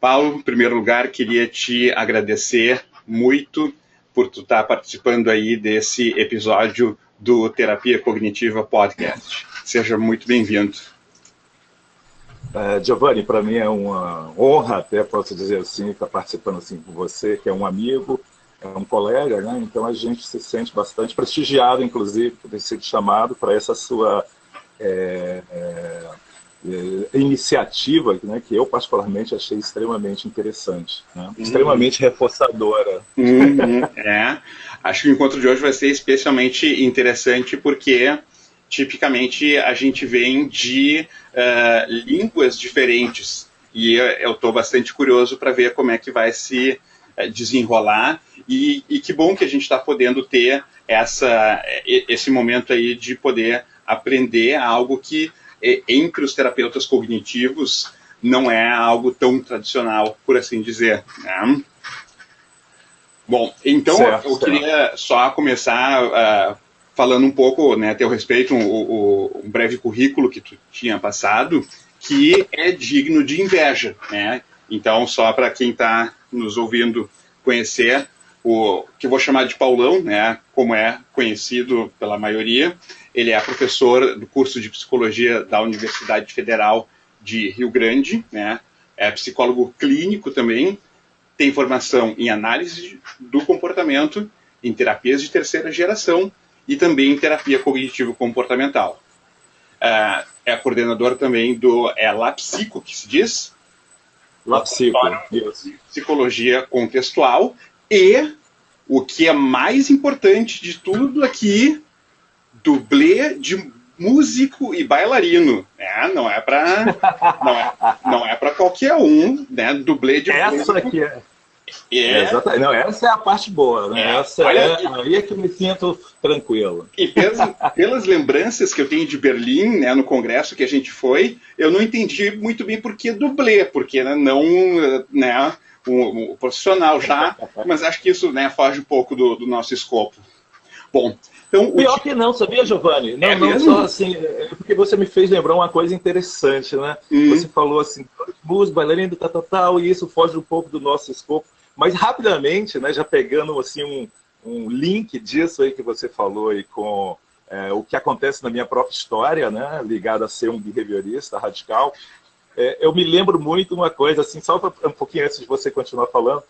Paulo, em primeiro lugar, queria te agradecer muito por tu estar participando aí desse episódio do Terapia Cognitiva Podcast. Seja muito bem-vindo. Giovanni, para mim é uma honra, até posso dizer assim, estar participando assim com você, que é um amigo, é um colega, né? Então a gente se sente bastante prestigiado, inclusive, por ter sido chamado para essa sua iniciativa, né? Que eu particularmente achei extremamente interessante, né? Extremamente reforçadora. Acho que o encontro de hoje vai ser especialmente interessante porque tipicamente a gente vem de línguas diferentes e eu estou bastante curioso para ver como é que vai se desenrolar e que bom que a gente está podendo ter esse momento aí de poder aprender algo que entre os terapeutas cognitivos não é algo tão tradicional, por assim dizer, né? Bom, então eu queria só começar falando um pouco, né, a teu respeito, um breve currículo que tu tinha passado, que é digno de inveja, né? Então, só para quem está nos ouvindo conhecer, o que eu vou chamar de Paulão, né, como é conhecido pela maioria, ele é professor do curso de Psicologia da Universidade Federal de Rio Grande, né, é psicólogo clínico também, tem formação em análise do comportamento, em terapias de terceira geração e também em terapia cognitivo-comportamental. É coordenador também do LAPSICO, que se diz? LAPSICO, Psicologia Contextual. E, o que é mais importante de tudo aqui, dublê de músico e bailarino. Não é para qualquer um, né? Dublê de músico. Essa aqui exatamente. Não, essa é a parte boa, né? Aí é que eu me sinto tranquilo. E pelas lembranças que eu tenho de Berlim, né, no congresso que a gente foi, eu não entendi muito bem por que dublê, porque não, né, o profissional já, mas acho que isso, né, foge um pouco do nosso escopo. Bom, então... Pior que não, sabia, Giovanni? Não só assim, porque você me fez lembrar uma coisa interessante, né? Você falou assim, música, bailarino, tal, e isso foge um pouco do nosso escopo. Mas rapidamente, né, já pegando assim, um link disso aí que você falou aí com o que acontece na minha própria história, né, ligado a ser um behaviorista radical, eu me lembro muito uma coisa, assim, só um pouquinho antes de você continuar falando,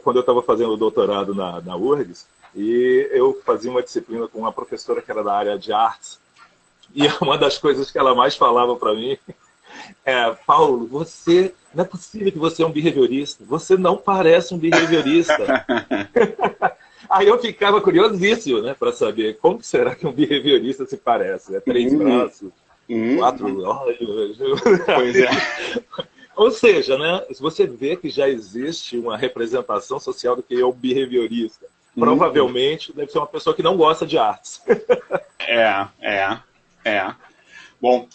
quando eu estava fazendo o doutorado na URGS, e eu fazia uma disciplina com uma professora que era da área de artes, e uma das coisas que ela mais falava para mim Paulo, não é possível que você é um behaviorista, você não parece um behaviorista. Aí eu ficava curiosíssimo, né, para saber como será que um behaviorista se parece. 3 braços, 4 olhos. Pois é. Ou seja, né, você vê que já existe uma representação social do que é o behaviorista. Provavelmente deve ser uma pessoa que não gosta de artes. Bom,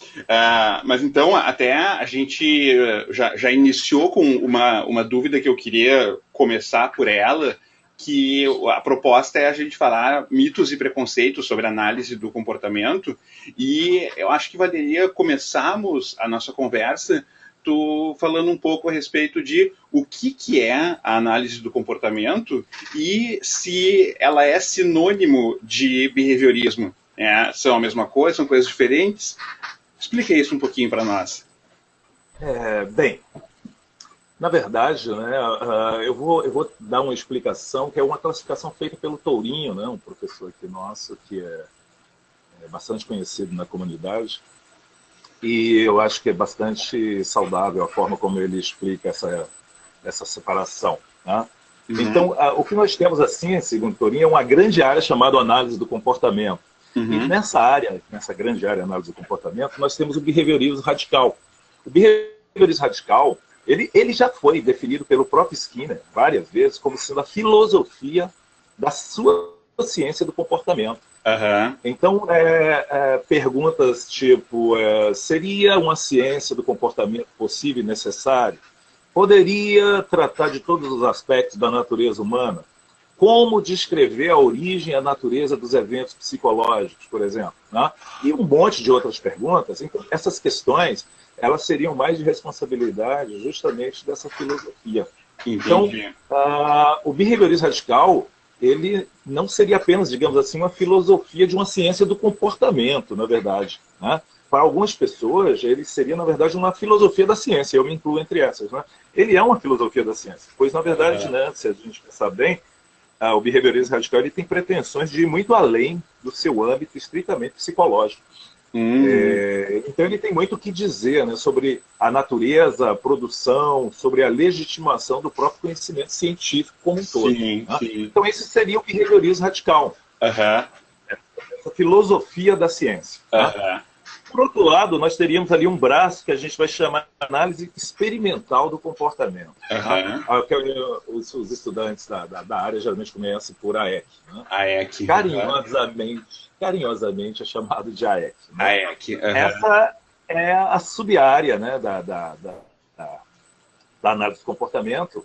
mas então até a gente já iniciou com uma dúvida que eu queria começar por ela, que a proposta é a gente falar mitos e preconceitos sobre análise do comportamento, e eu acho que valeria começarmos a nossa conversa falando um pouco a respeito de o que é a análise do comportamento e se ela é sinônimo de behaviorismo. São a mesma coisa, são coisas diferentes? Explique isso um pouquinho para nós. Bem, na verdade, né, eu vou dar uma explicação que é uma classificação feita pelo Tourinho, né, um professor aqui nosso, que é bastante conhecido na comunidade, e eu acho que é bastante saudável a forma como ele explica essa separação, né? Então, o que nós temos, assim, segundo Tourinho, é uma grande área chamada análise do comportamento. E nessa grande área de análise do comportamento, nós temos o behaviorismo radical. O behaviorismo radical, ele já foi definido pelo próprio Skinner várias vezes como sendo a filosofia da sua ciência do comportamento. Então, perguntas tipo, seria uma ciência do comportamento possível e necessária? Poderia tratar de todos os aspectos da natureza humana? Como descrever a origem e a natureza dos eventos psicológicos, por exemplo, né? E um monte de outras perguntas. Então, essas questões elas seriam mais de responsabilidade justamente dessa filosofia. Entendi. Então, o behaviorismo radical, ele não seria apenas, digamos assim, uma filosofia de uma ciência do comportamento, na verdade, né? Para algumas pessoas, ele seria, na verdade, uma filosofia da ciência, eu me incluo entre essas, né? Ele é uma filosofia da ciência, pois, na verdade, né, se a gente pensar bem, o behaviorismo radical ele tem pretensões de ir muito além do seu âmbito estritamente psicológico. Então ele tem muito o que dizer, né, sobre a natureza, a produção, sobre a legitimação do próprio conhecimento científico como um todo. Sim, Né? sim. Então esse seria o behaviorismo radical, essa filosofia da ciência. Tá? Por outro lado, nós teríamos ali um braço que a gente vai chamar de análise experimental do comportamento. Tá? Que os estudantes da área geralmente conhecem por AEC. Né? AEC. Carinhosamente é chamado de AEC. Né? AEC. Essa é a sub-área, né, da análise do comportamento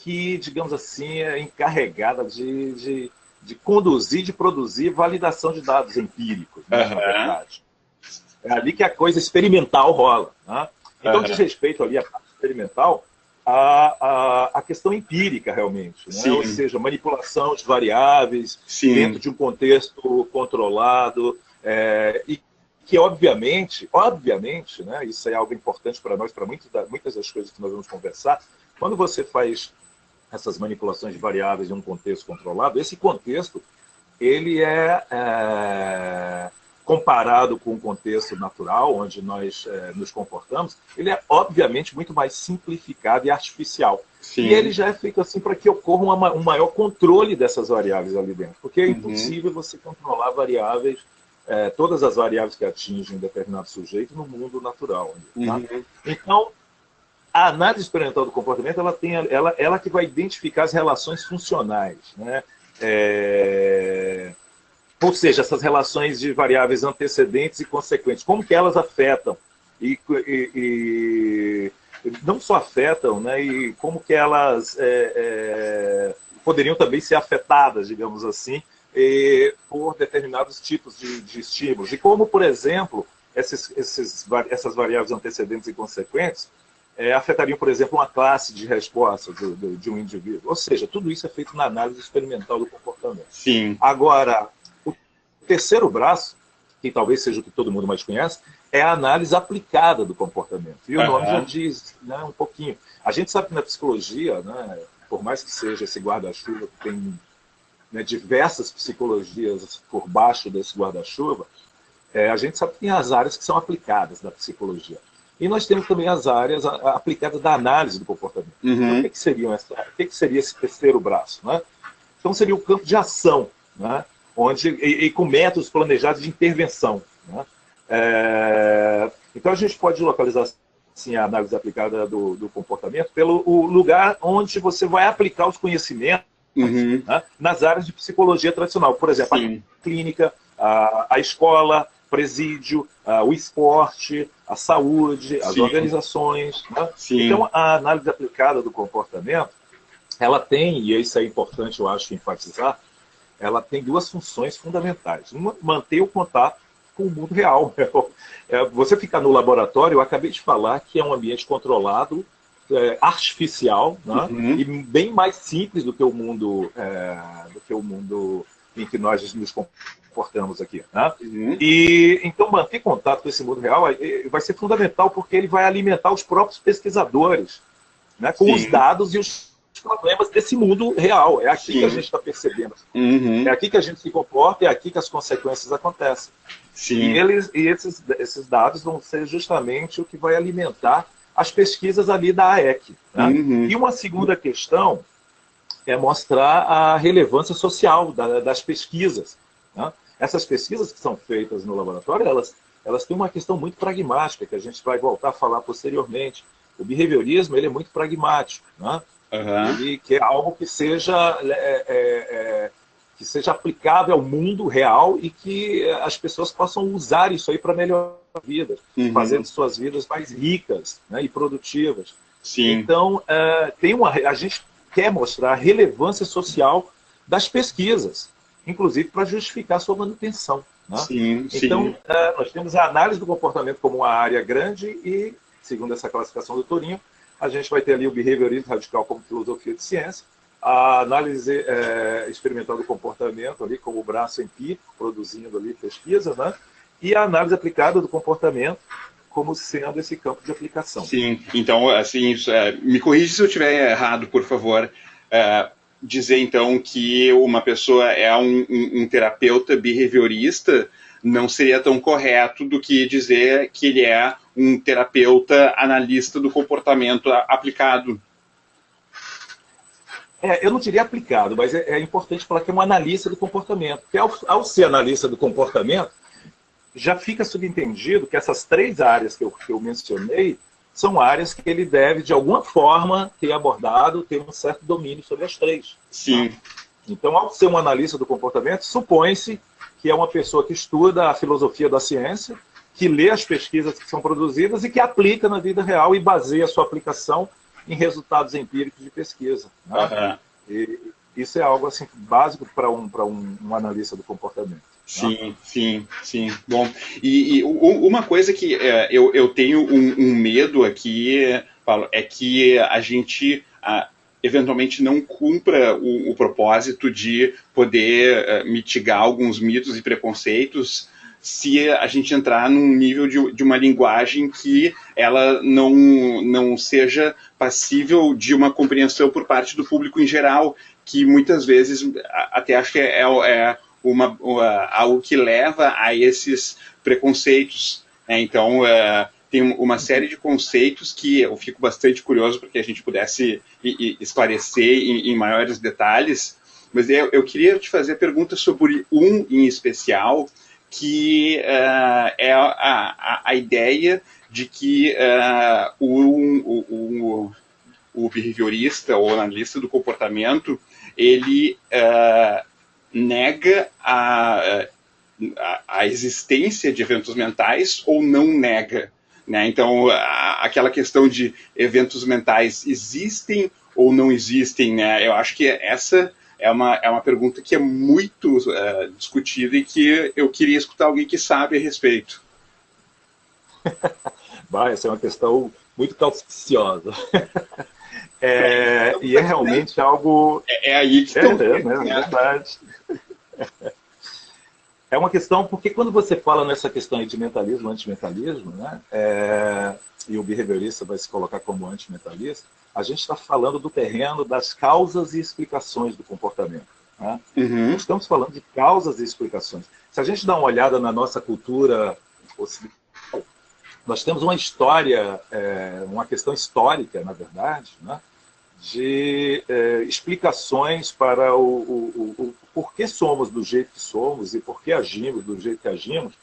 que, digamos assim, é encarregada de conduzir, de produzir validação de dados empíricos, né, na verdade. É ali que a coisa experimental rola. Né? Então, diz respeito ali à parte experimental, a questão empírica, realmente. Né? Ou seja, manipulação de variáveis dentro de um contexto controlado, e que, obviamente, né, isso é algo importante para nós, para muitas das coisas que nós vamos conversar, quando você faz essas manipulações de variáveis em um contexto controlado, esse contexto ele comparado com o contexto natural, onde nós nos comportamos, ele é, obviamente, muito mais simplificado e artificial. Sim. E ele já é feito assim para que ocorra um maior controle dessas variáveis ali dentro, porque é impossível você controlar variáveis, todas as variáveis que atingem um determinado sujeito no mundo natural. Tá? Então, a análise experimental do comportamento, ela que vai identificar as relações funcionais, né? Ou seja, essas relações de variáveis antecedentes e consequentes, como que elas afetam e não só afetam, né, e como que elas poderiam também ser afetadas, digamos assim, por determinados tipos de estímulos. E como, por exemplo, essas variáveis antecedentes e consequentes afetariam, por exemplo, uma classe de resposta de um indivíduo. Ou seja, tudo isso é feito na análise experimental do comportamento. Sim. Agora, o terceiro braço, que talvez seja o que todo mundo mais conhece, é a análise aplicada do comportamento. E o nome já diz, né, um pouquinho. A gente sabe que na psicologia, né, por mais que seja esse guarda-chuva, que tem, né, diversas psicologias por baixo desse guarda-chuva, a gente sabe que tem as áreas que são aplicadas da psicologia. E nós temos também as áreas aplicadas da análise do comportamento. Então, o que seria esse terceiro braço? Né? Então, seria o campo de ação, né? E com métodos planejados de intervenção. Né? Então, a gente pode localizar assim, a análise aplicada do comportamento pelo lugar onde você vai aplicar os conhecimentos, né, nas áreas de psicologia tradicional. Por exemplo, a clínica, a escola, presídio, o esporte, a saúde, as organizações. Né? Então, a análise aplicada do comportamento, ela tem, e isso é importante, eu acho, enfatizar, ela tem duas funções fundamentais. Uma, manter o contato com o mundo real. Você ficar no laboratório, eu acabei de falar que é um ambiente controlado, artificial, né? E bem mais simples do que o mundo em que nós nos comportamos aqui. Né? E então manter contato com esse mundo real vai ser fundamental, porque ele vai alimentar os próprios pesquisadores, né, com os dados e os problemas desse mundo real. É aqui que a gente está percebendo. É aqui que a gente se comporta, é aqui que as consequências acontecem. E esses dados vão ser justamente o que vai alimentar as pesquisas ali da AEC. Né? E uma segunda questão é mostrar a relevância social das pesquisas. Né? Essas pesquisas que são feitas no laboratório, elas têm uma questão muito pragmática, que a gente vai voltar a falar posteriormente. O behaviorismo ele é muito pragmático. Né? Ele quer algo que seja aplicável ao mundo real e que as pessoas possam usar isso aí para melhorar a vida, fazendo suas vidas mais ricas, né, e produtivas. Então, a gente quer mostrar a relevância social das pesquisas, inclusive para justificar sua manutenção. Né? Então, nós temos a análise do comportamento como uma área grande e segundo essa classificação do Tourinho, a gente vai ter ali o behaviorismo radical como filosofia de ciência, a análise experimental do comportamento ali como braço empírico, produzindo ali pesquisa, né? E a análise aplicada do comportamento como sendo esse campo de aplicação. Sim, então, assim, me corrija se eu estiver errado, por favor. Dizer, então, que uma pessoa é um terapeuta behaviorista não seria tão correto do que dizer que ele é um terapeuta analista do comportamento aplicado. Eu não diria aplicado, mas é importante falar que é um analista do comportamento. Porque ao ser analista do comportamento, já fica subentendido que essas 3 áreas que eu mencionei são áreas que ele deve, de alguma forma, ter abordado, ter um certo domínio sobre as 3. Sim. Tá? Então, ao ser um analista do comportamento, supõe-se que é uma pessoa que estuda a filosofia da ciência, que lê as pesquisas que são produzidas e que aplica na vida real e baseia a sua aplicação em resultados empíricos de pesquisa. Né? E isso é algo assim, básico para um analista do comportamento. Sim, sim, sim. Bom, e uma coisa que eu tenho um medo aqui, Paulo, é que a gente eventualmente não cumpra o propósito de poder mitigar alguns mitos e preconceitos se a gente entrar num nível de uma linguagem que ela não seja passível de uma compreensão por parte do público em geral, que muitas vezes até acho que é algo que leva a esses preconceitos. Então, tem uma série de conceitos que eu fico bastante curioso para que a gente pudesse esclarecer em maiores detalhes, mas eu queria te fazer perguntas sobre um em especial, que é a ideia de que o behaviorista ou analista do comportamento, ele nega a existência de eventos mentais ou não nega, né? Então, aquela questão de eventos mentais existem ou não existem, né? Eu acho que essa é uma pergunta que é muito discutida e que eu queria escutar alguém que sabe a respeito. Essa é uma questão muito cauciosa. E é realmente algo... É aí que estão... É verdade. É uma questão, porque quando você fala nessa questão aí de mentalismo, antimentalismo, né, e o behaviorista vai se colocar como antimentalista, a gente está falando do terreno das causas e explicações do comportamento. Né? Uhum. Estamos falando de causas e explicações. Se a gente dá uma olhada na nossa cultura ocidental, nós temos uma história, uma questão histórica, na verdade, né, de explicações para o porquê somos do jeito que somos e por que agimos do jeito que agimos,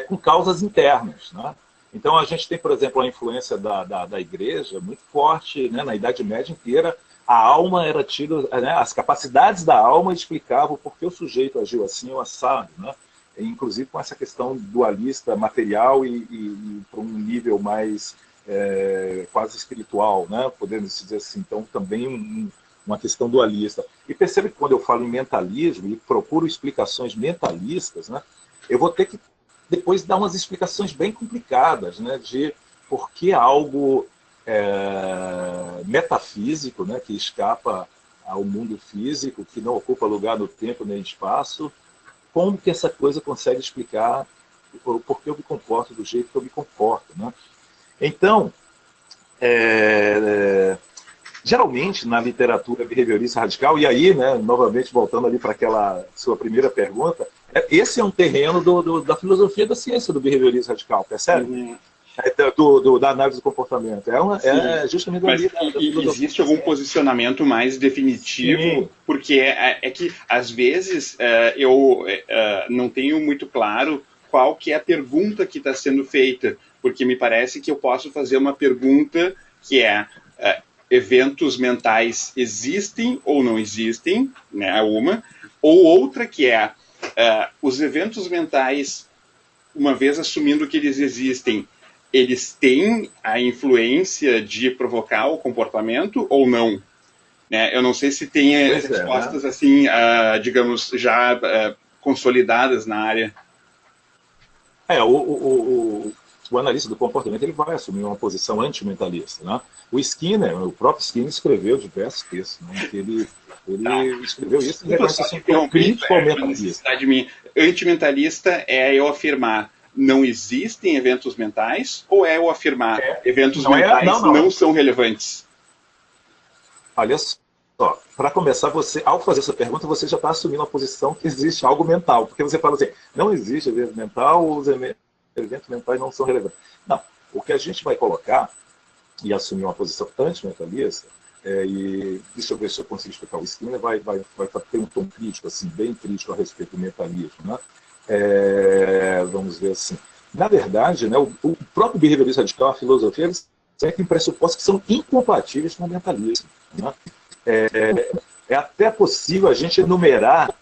com causas internas. Né? Então, a gente tem, por exemplo, a influência da igreja muito forte, né? Na Idade Média inteira, a alma era tida, né? As capacidades da alma explicavam por que o sujeito agiu assim ou assado, né? Inclusive com essa questão dualista material e para um nível mais quase espiritual, né? Podemos dizer assim. Então, também uma questão dualista. E percebe que quando eu falo em mentalismo e procuro explicações mentalistas, né? Eu vou ter que depois dar umas explicações bem complicadas, né, de por que algo metafísico, né, que escapa ao mundo físico, que não ocupa lugar no tempo nem espaço, como que essa coisa consegue explicar por que eu me comporto do jeito que eu me comporto. Né? Então, geralmente na literatura behaviorista radical, e aí, né, novamente voltando ali para aquela sua primeira pergunta, esse é um terreno da filosofia da ciência do behaviorismo radical, percebe? Uhum. Da análise do comportamento. É justamente ali. Existe algum posicionamento mais definitivo? Sim. Porque é que, às vezes, eu não tenho muito claro qual que é a pergunta que está sendo feita, porque me parece que eu posso fazer uma pergunta que eventos mentais existem ou não existem, né, ou outra que os eventos mentais, uma vez assumindo que eles existem, eles têm a influência de provocar o comportamento ou não? Né? Eu não sei se tem respostas assim, digamos, já consolidadas na área. O o analista do comportamento ele vai assumir uma posição antimentalista, né? O Skinner, o próprio Skinner escreveu diversos textos, né? Ele escreveu isso e reconhece assim, um crítico ao mentalismo. Antimentalista é eu afirmar não existem eventos mentais ou é eu afirmar eventos mentais não são relevantes? Olha só, para começar, você, ao fazer essa pergunta, você já está assumindo a posição que existe algo mental, porque você fala assim, não existe evento mental, os eventos mentais não são relevantes. Não, o que a gente vai colocar e assumir uma posição antimentalista, e deixa eu ver se eu consigo explicar, o Skinner vai ter um tom crítico, assim, bem crítico a respeito do mentalismo, né? Vamos ver assim, na verdade, né, o próprio behaviorismo radical, a filosofia, eles sempre pressupostos que são incompatíveis com o mentalismo, né? É até possível a gente enumerar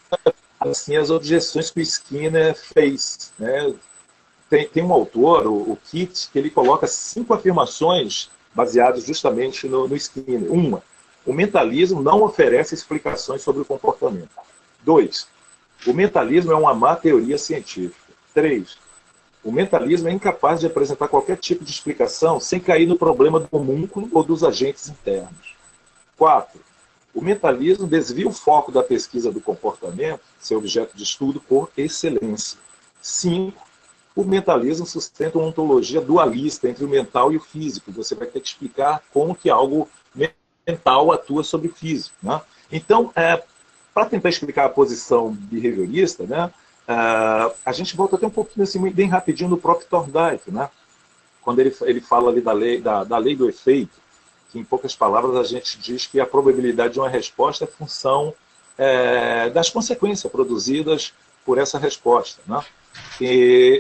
assim, as objeções que o Skinner fez, né? Tem um autor, o Kitt, que ele coloca 5 afirmações baseadas justamente no Skinner. 1. O mentalismo não oferece explicações sobre o comportamento. 2. O mentalismo é uma má teoria científica. 3. O mentalismo é incapaz de apresentar qualquer tipo de explicação sem cair no problema do homúnculo ou dos agentes internos. 4. O mentalismo desvia o foco da pesquisa do comportamento, seu objeto de estudo, por excelência. 5. O mentalismo sustenta uma ontologia dualista entre o mental e o físico. Você vai ter que explicar como que algo mental atua sobre o físico, né? Então, para tentar explicar a posição behaviorista, né, a gente volta até um pouquinho assim, bem rapidinho no próprio Thorndike, né? Quando ele fala ali da lei do efeito, que em poucas palavras a gente diz que a probabilidade de uma resposta é função das consequências produzidas por essa resposta, né?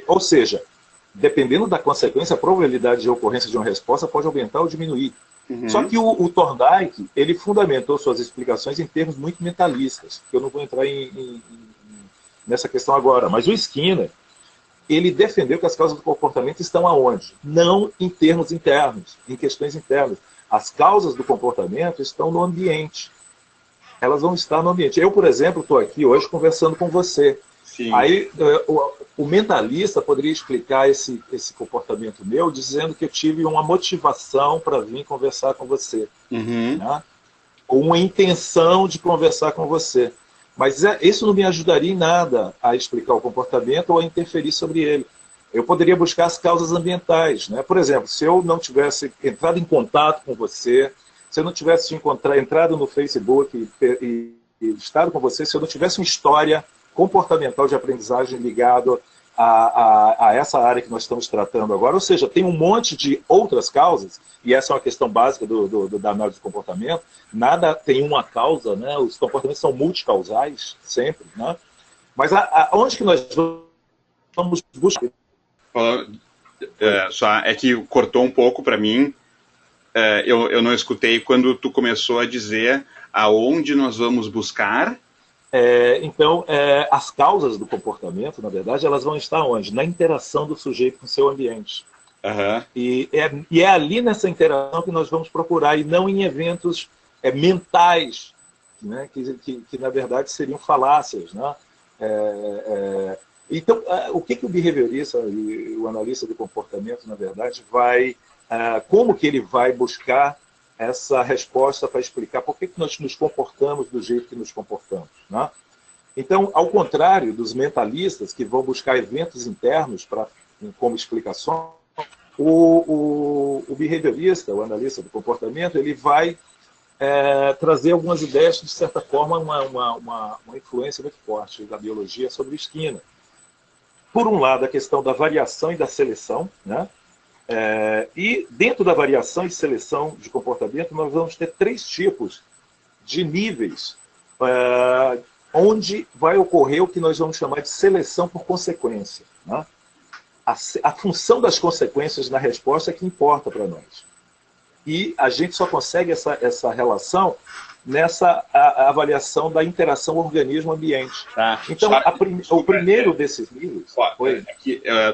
Ou seja, dependendo da consequência, a probabilidade de ocorrência de uma resposta pode aumentar ou diminuir. Uhum. Só que o Thorndike, ele fundamentou suas explicações em termos muito mentalistas, que eu não vou entrar nessa questão agora, mas o Skinner, ele defendeu que as causas do comportamento estão aonde? Não em termos internos, em questões internas. As causas do comportamento estão no ambiente. Elas vão estar no ambiente. Eu, por exemplo, estou aqui hoje conversando com você. Sim. Aí o mentalista poderia explicar esse comportamento meu dizendo que eu tive uma motivação para vir conversar com você. Uhum. Né? Ou uma intenção de conversar com você. Mas isso não me ajudaria em nada a explicar o comportamento ou a interferir sobre ele. Eu poderia buscar as causas ambientais, né? Por exemplo, se eu não tivesse entrado em contato com você, se eu não tivesse entrado no Facebook e estado com você, se eu não tivesse uma história comportamental de aprendizagem ligado a essa área que nós estamos tratando agora, ou seja, tem um monte de outras causas, e essa é uma questão básica da análise do comportamento, nada tem uma causa, né? Os comportamentos são multicausais, sempre, né? Mas onde que nós vamos buscar? Só é que cortou um pouco para mim, eu não escutei quando tu começou a dizer aonde nós vamos buscar. Então, as causas do comportamento, na verdade, elas vão estar onde? Na interação do sujeito com o seu ambiente. Uhum. E é ali nessa interação que nós vamos procurar, e não em eventos mentais, né? que na verdade seriam falácias. Né? Então, o que o behaviorista e o analista do comportamento, na verdade, como que ele vai buscar essa resposta para explicar por que nós nos comportamos do jeito que nos comportamos, né? Então, ao contrário dos mentalistas que vão buscar eventos internos como explicação, o behaviorista, o analista do comportamento, ele vai trazer algumas ideias que, de certa forma, uma influência muito forte da biologia sobre o Skinner. Por um lado, a questão da variação e da seleção, né? E dentro da variação e seleção de comportamento, nós vamos ter 3 tipos de níveis onde vai ocorrer o que nós vamos chamar de seleção por consequência. Né? A função das consequências na resposta é que importa para nós. E a gente só consegue essa relação nessa avaliação da interação organismo-ambiente. Tá. Então, o primeiro desses níveis...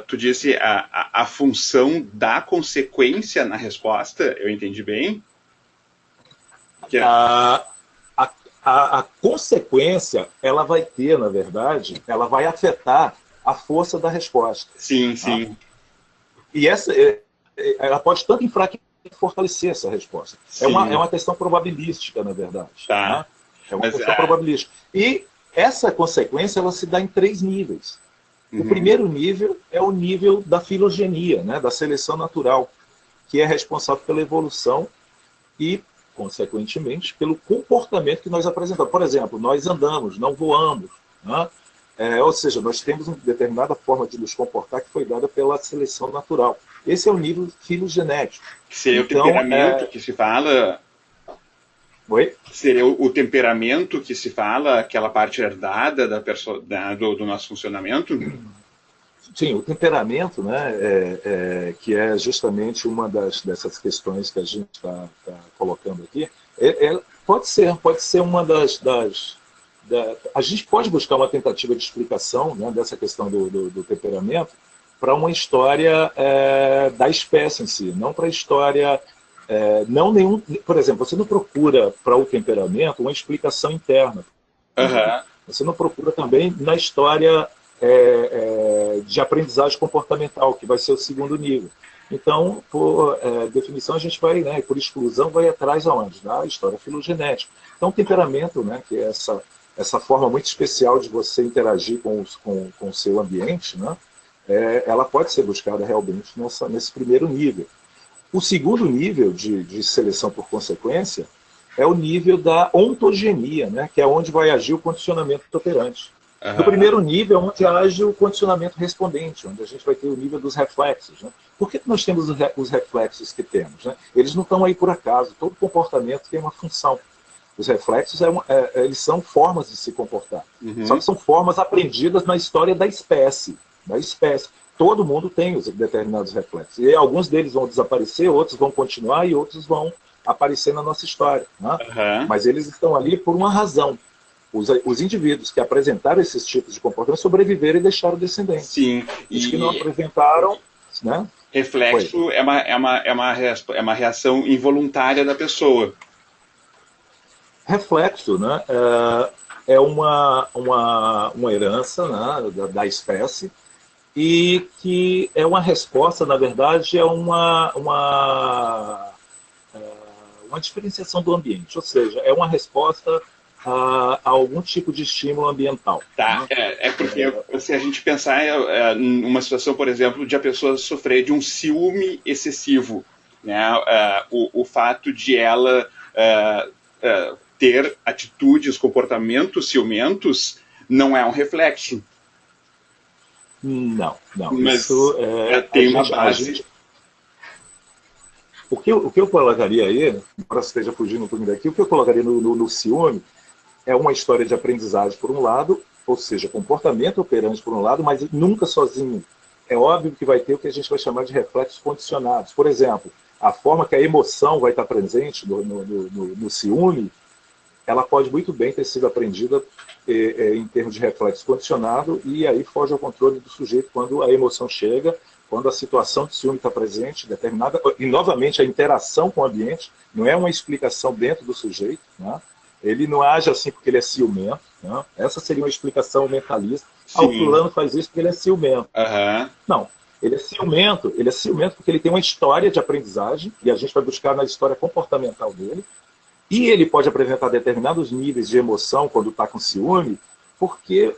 tu disse a função da consequência na resposta, eu entendi bem? A consequência, ela vai ter, na verdade, ela vai afetar a força da resposta. Sim, sim. E ela pode tanto enfraquecer quanto fortalecer essa resposta. É uma questão probabilística, na verdade. Tá. Né? É uma questão probabilística. E essa consequência ela se dá em 3 níveis. O primeiro nível é o nível da filogenia, né, da seleção natural, que é responsável pela evolução e, consequentemente, pelo comportamento que nós apresentamos. Por exemplo, nós andamos, não voamos. Né? Ou seja, nós temos uma determinada forma de nos comportar que foi dada pela seleção natural. Esse é o nível filogenético. Seria o temperamento que se fala... Oi? Seria o temperamento que se fala, aquela parte herdada do nosso funcionamento? Sim, o temperamento, né, que é justamente uma dessas questões que a gente está colocando aqui, pode ser uma a gente pode buscar uma tentativa de explicação, né, dessa questão do temperamento para uma história da espécie em si, não para a história... por exemplo, você não procura para o temperamento uma explicação interna. Você não procura também na história de aprendizagem comportamental, que vai ser o segundo nível. Então, por definição, a gente vai, né, por exclusão, vai atrás aonde? Da história filogenética. Então, o temperamento, né, que é essa forma muito especial de você interagir com o seu ambiente, né, ela pode ser buscada realmente nesse primeiro nível. O segundo nível de seleção por consequência é o nível da ontogenia, né, que é onde vai agir o condicionamento operante. No primeiro nível é onde age o condicionamento respondente, onde a gente vai ter o nível dos reflexos. Né? Por que nós temos os reflexos que temos? Né? Eles não estão aí por acaso, todo comportamento tem uma função. Os reflexos eles são formas de se comportar. Só que são formas aprendidas na história da espécie. Todo mundo tem os determinados reflexos. E alguns deles vão desaparecer, outros vão continuar e outros vão aparecer na nossa história. Né? Mas eles estão ali por uma razão. Os indivíduos que apresentaram esses tipos de comportamento sobreviveram e deixaram descendentes. Sim. Os que não apresentaram... Né? Reflexo é uma reação involuntária da pessoa. Reflexo, né, é uma herança, né, da espécie, e que é uma resposta, na verdade, é uma diferenciação do ambiente, ou seja, é uma resposta a algum tipo de estímulo ambiental. Tá, né? Porque se a gente pensar numa situação, por exemplo, de a pessoa sofrer de um ciúme excessivo, né, o fato de ela ter atitudes, comportamentos ciumentos, não é um reflexo. Não. Mas isso tem uma base. O que eu colocaria aí, para você esteja fugindo um pouquinho daqui, o que eu colocaria no ciúme é uma história de aprendizagem por um lado, ou seja, comportamento operante por um lado, mas nunca sozinho. É óbvio que vai ter o que a gente vai chamar de reflexos condicionados. Por exemplo, a forma que a emoção vai estar presente no ciúme, ela pode muito bem ter sido aprendida em termos de reflexo condicionado e aí foge ao controle do sujeito quando a emoção chega, quando a situação de ciúme está presente, determinada, e novamente a interação com o ambiente não é uma explicação dentro do sujeito, né? Ele não age assim porque ele é ciumento, né? Essa seria uma explicação mentalista. O fulano faz isso porque ele é ciumento. Não, ele é ciumento porque ele tem uma história de aprendizagem, e a gente vai buscar na história comportamental dele, e ele pode apresentar determinados níveis de emoção quando está com ciúme, porque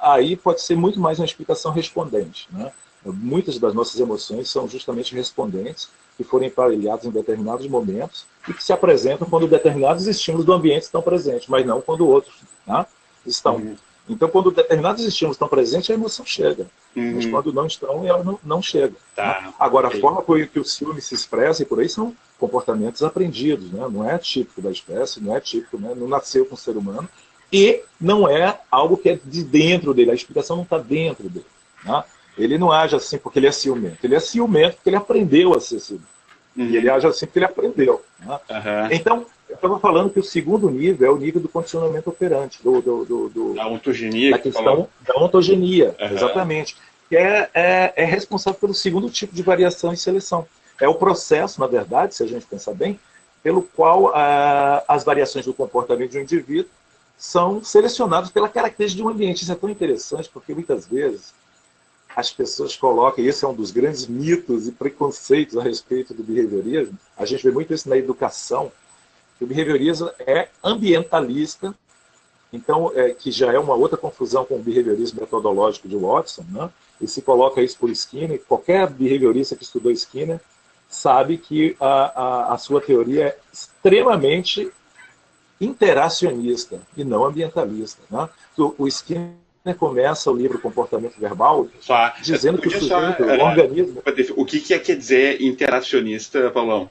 aí pode ser muito mais uma explicação respondente. Né? Muitas das nossas emoções são justamente respondentes, que foram emparelhados em determinados momentos e que se apresentam quando determinados estímulos do ambiente estão presentes, mas não quando outros, né, estão. Então, quando determinados estímulos estão presentes, a emoção chega. Mas quando não estão, ela não chega. Né? Agora, a forma que o ciúme se expressa e por aí são comportamentos aprendidos, né? Não é típico da espécie, não é típico, né? Não nasceu com o ser humano e não é algo que é de dentro dele, a explicação não está dentro dele. Né? Ele não age assim porque ele é ciumento, ele é ciumento porque ele aprendeu a ser ciumento. E ele age assim porque ele aprendeu. Né? Então, eu estava falando que o segundo nível é o nível do condicionamento operante, da ontogenia. Da questão da ontogenia, exatamente. Que é responsável pelo segundo tipo de variação e seleção. É o processo, na verdade, se a gente pensar bem, pelo qual as variações do comportamento de um indivíduo são selecionadas pela característica de um ambiente. Isso é tão interessante, porque muitas vezes as pessoas colocam, e esse é um dos grandes mitos e preconceitos a respeito do behaviorismo, a gente vê muito isso na educação, que o behaviorismo é ambientalista, então, que já é uma outra confusão com o behaviorismo metodológico de Watson, né? E se coloca isso por Skinner, qualquer behaviorista que estudou Skinner sabe que a sua teoria é extremamente interacionista e não ambientalista. Né? O Skinner começa o livro Comportamento Verbal dizendo que o sujeito, o organismo... O que quer dizer interacionista, Paulão?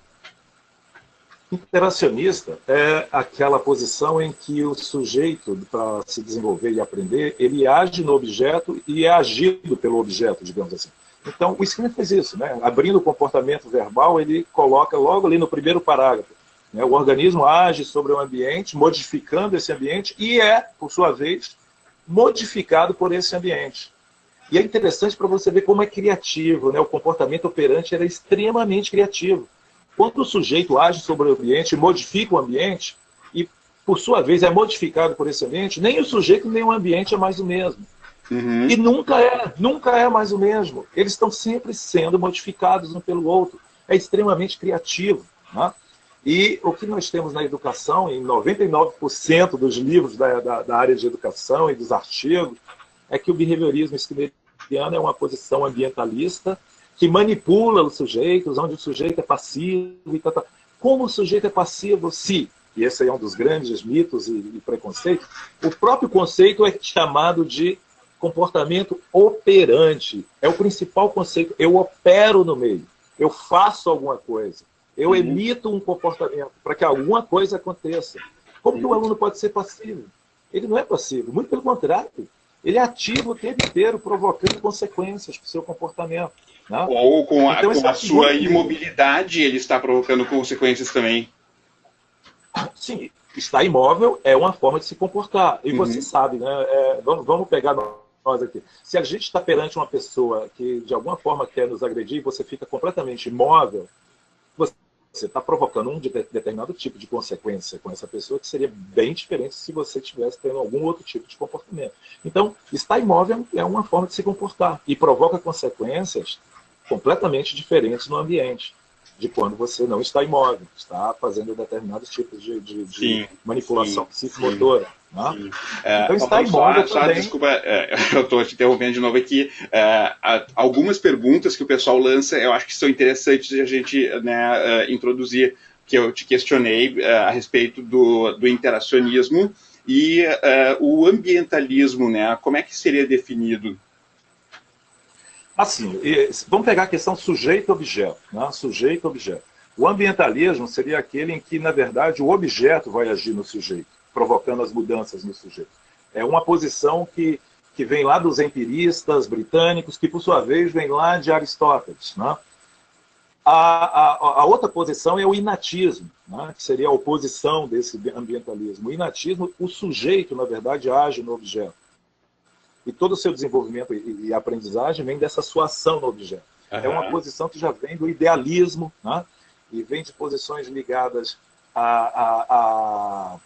Interacionista é aquela posição em que o sujeito, para se desenvolver e aprender, ele age no objeto e é agido pelo objeto, digamos assim. Então, o Skinner fez isso, né? Abrindo o comportamento verbal, ele coloca logo ali no primeiro parágrafo, né? O organismo age sobre o ambiente, modificando esse ambiente e é, por sua vez, modificado por esse ambiente. E é interessante para você ver como é criativo, né? O comportamento operante era extremamente criativo. Quando o sujeito age sobre o ambiente, modifica o ambiente, e, por sua vez, é modificado por esse ambiente, nem o sujeito nem o ambiente é mais o mesmo. Uhum. E nunca é mais o mesmo. Eles estão sempre sendo modificados um pelo outro. É extremamente criativo. Né? E o que nós temos na educação, em 99% dos livros da área de educação e dos artigos, é que o behaviorismo skinneriano é uma posição ambientalista que manipula os sujeitos, onde o sujeito é passivo. E tal. Como o sujeito é passivo se, e esse é um dos grandes mitos e preconceitos, o próprio conceito é chamado de comportamento operante. É o principal conceito. Eu opero no meio. Eu faço alguma coisa. Eu emito um comportamento para que alguma coisa aconteça. Como que o aluno pode ser passivo? Ele não é passivo. Muito pelo contrário. Ele é ativo o tempo inteiro, provocando consequências para o seu comportamento. Né? Ou com a sua imobilidade, ele está provocando consequências também. Sim, estar imóvel é uma forma de se comportar. E você sabe, né? Vamos pegar nós aqui. Se a gente está perante uma pessoa que de alguma forma quer nos agredir e você fica completamente imóvel, você está provocando um determinado tipo de consequência com essa pessoa que seria bem diferente se você estivesse tendo algum outro tipo de comportamento. Então, estar imóvel é uma forma de se comportar e provoca consequências completamente diferentes no ambiente de quando você não está imóvel, está fazendo determinados tipos de manipulação psicomotora. Né? Então está imóvel também... Desculpa, eu estou te interrompendo de novo aqui. Algumas perguntas que o pessoal lança, eu acho que são interessantes de a gente introduzir, que eu te questionei a respeito do interacionismo e o ambientalismo, né? Como é que seria definido? Assim, vamos pegar a questão sujeito-objeto. Né? Sujeito-objeto. O ambientalismo seria aquele em que, na verdade, o objeto vai agir no sujeito, provocando as mudanças no sujeito. É uma posição que vem lá dos empiristas britânicos, que, por sua vez, vem lá de Aristóteles. Né? A outra posição é o inatismo, né? Que seria a oposição desse ambientalismo. O inatismo, o sujeito, na verdade, age no objeto. E todo o seu desenvolvimento e aprendizagem vem dessa sua ação no objeto. É uma posição que já vem do idealismo, né? E vem de posições ligadas a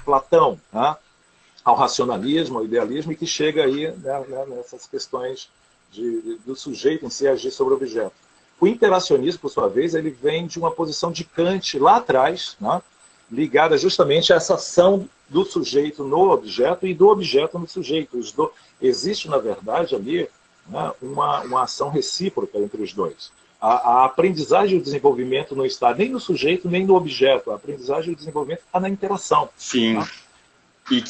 Platão, né? Ao racionalismo, ao idealismo, e que chega aí, né, nessas questões do sujeito em si agir sobre o objeto. O interacionismo, por sua vez, ele vem de uma posição de Kant lá atrás, né? Ligada justamente a essa ação do sujeito no objeto e do objeto no sujeito. Existe, na verdade, ali, né, uma ação recíproca entre os dois. A aprendizagem e o desenvolvimento não está nem no sujeito nem no objeto. A aprendizagem e o desenvolvimento está na interação. Sim. Tá?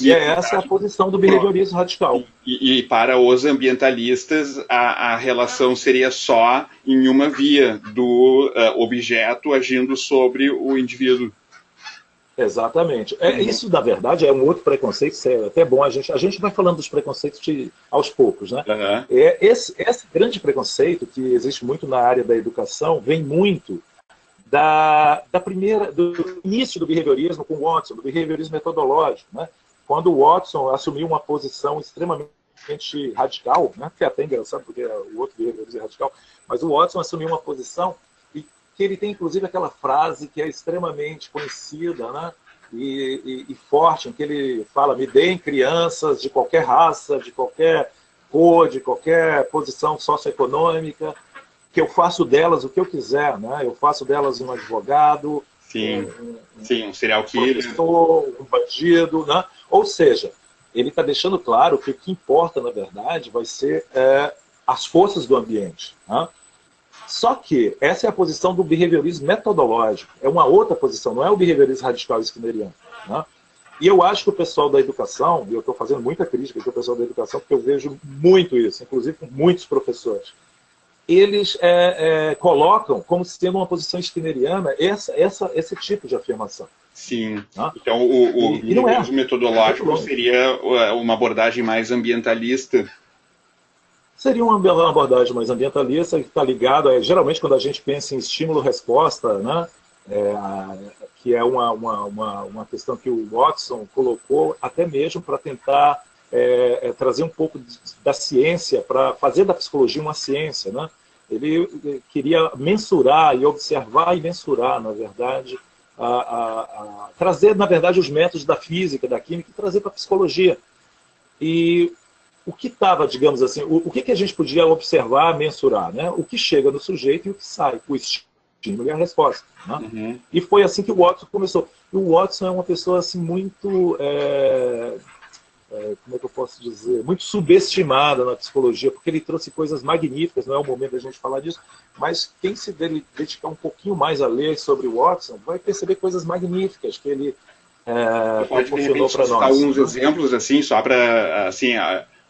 E essa é a posição do behaviorismo radical. E para os ambientalistas, a relação seria só em uma via do objeto agindo sobre o indivíduo. Exatamente. Isso, na verdade, é um outro preconceito, é até bom. A gente vai falando dos preconceitos aos poucos. Né? Esse grande preconceito, que existe muito na área da educação, vem muito do início do behaviorismo com Watson, do behaviorismo metodológico. Né? Quando o Watson assumiu uma posição extremamente radical, né? Que é até engraçado, porque o outro behaviorismo é radical, mas o Watson assumiu uma posição que ele tem, inclusive, aquela frase que é extremamente conhecida, né? E forte, em que ele fala: me deem crianças de qualquer raça, de qualquer cor, de qualquer posição socioeconômica, que eu faço delas o que eu quiser, né? Eu faço delas um advogado, Sim, sim, um serial killer. Professor, um bandido, né? Ou seja, ele está deixando claro que o que importa, na verdade, vai ser as forças do ambiente. Né? Só que essa é a posição do behaviorismo metodológico. É uma outra posição, não é o behaviorismo radical skinneriano. Né? E eu acho que o pessoal da educação, e eu estou fazendo muita crítica com o pessoal da educação, porque eu vejo muito isso, inclusive com muitos professores, eles colocam como sendo uma posição skinneriana esse tipo de afirmação. Sim. Né? Então, o não é. metodológico seria uma abordagem mais ambientalista. Seria uma abordagem mais ambientalista, que está ligada, geralmente, quando a gente pensa em estímulo-resposta, né? Que é uma questão que o Watson colocou até mesmo para tentar trazer um pouco da ciência, para fazer da psicologia uma ciência. Né? Ele queria mensurar e observar e mensurar, na verdade, trazer, na verdade, os métodos da física, da química, e trazer para a psicologia. E o que estava, digamos assim, o que a gente podia observar, mensurar? Né? O que chega no sujeito e o que sai, o estímulo e a resposta. Né? Uhum. E foi assim que o Watson começou. E o Watson é uma pessoa assim, muito... como é que eu posso dizer, muito subestimada na psicologia, porque ele trouxe coisas magníficas, não é o momento da gente falar disso, mas quem se dedicar um pouquinho mais a ler sobre o Watson vai perceber coisas magníficas que ele proporcionou para nós. Alguns exemplos, assim, só para assim,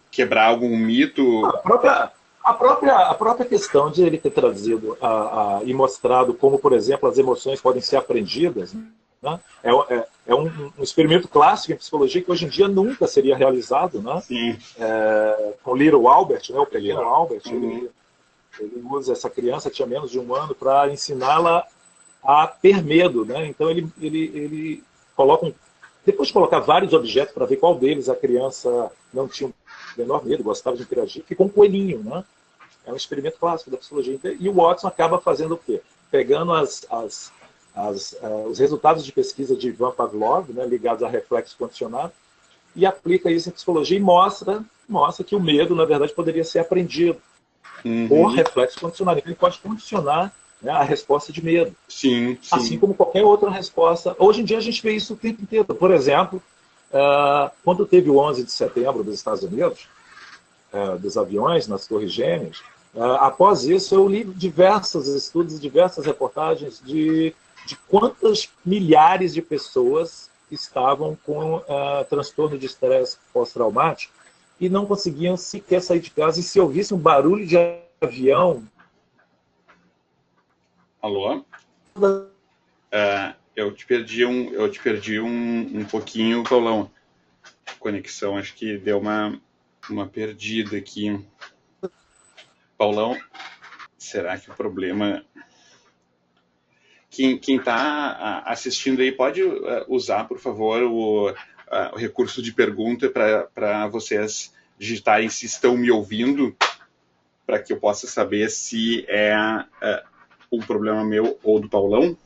quebrar algum mito? A própria questão de ele ter trazido e mostrado como, por exemplo, as emoções podem ser aprendidas, né? É um experimento clássico em psicologia que hoje em dia nunca seria realizado, né? Sim. Com Little Albert, né? O pequeno Albert, ele usa essa criança, tinha menos de 1 ano, para ensiná-la a ter medo. Né? Então ele coloca, depois de colocar vários objetos para ver qual deles a criança não tinha o menor medo, gostava de interagir, ficou um coelhinho. Né? É um experimento clássico da psicologia. E o Watson acaba fazendo o quê? Pegando os resultados de pesquisa de Ivan Pavlov, né, ligados a reflexo condicionado, e aplica isso em psicologia e mostra que o medo, na verdade, poderia ser aprendido por reflexo condicionado. Então, ele pode condicionar, né, a resposta de medo. Sim, sim. Assim como qualquer outra resposta. Hoje em dia a gente vê isso o tempo inteiro. Por exemplo, quando teve o 11 de setembro dos Estados Unidos, dos aviões nas Torres Gêmeas, após isso eu li diversos estudos, diversas reportagens de quantas milhares de pessoas estavam com transtorno de estresse pós-traumático e não conseguiam sequer sair de casa, e se ouvisse um barulho de avião... Alô? Eu te perdi um pouquinho, Paulão. A conexão, acho que deu uma perdida aqui. Paulão, será que o problema... Quem está assistindo aí pode usar, por favor, o recurso de pergunta para vocês digitarem se estão me ouvindo, para que eu possa saber se é um problema meu ou do Paulão.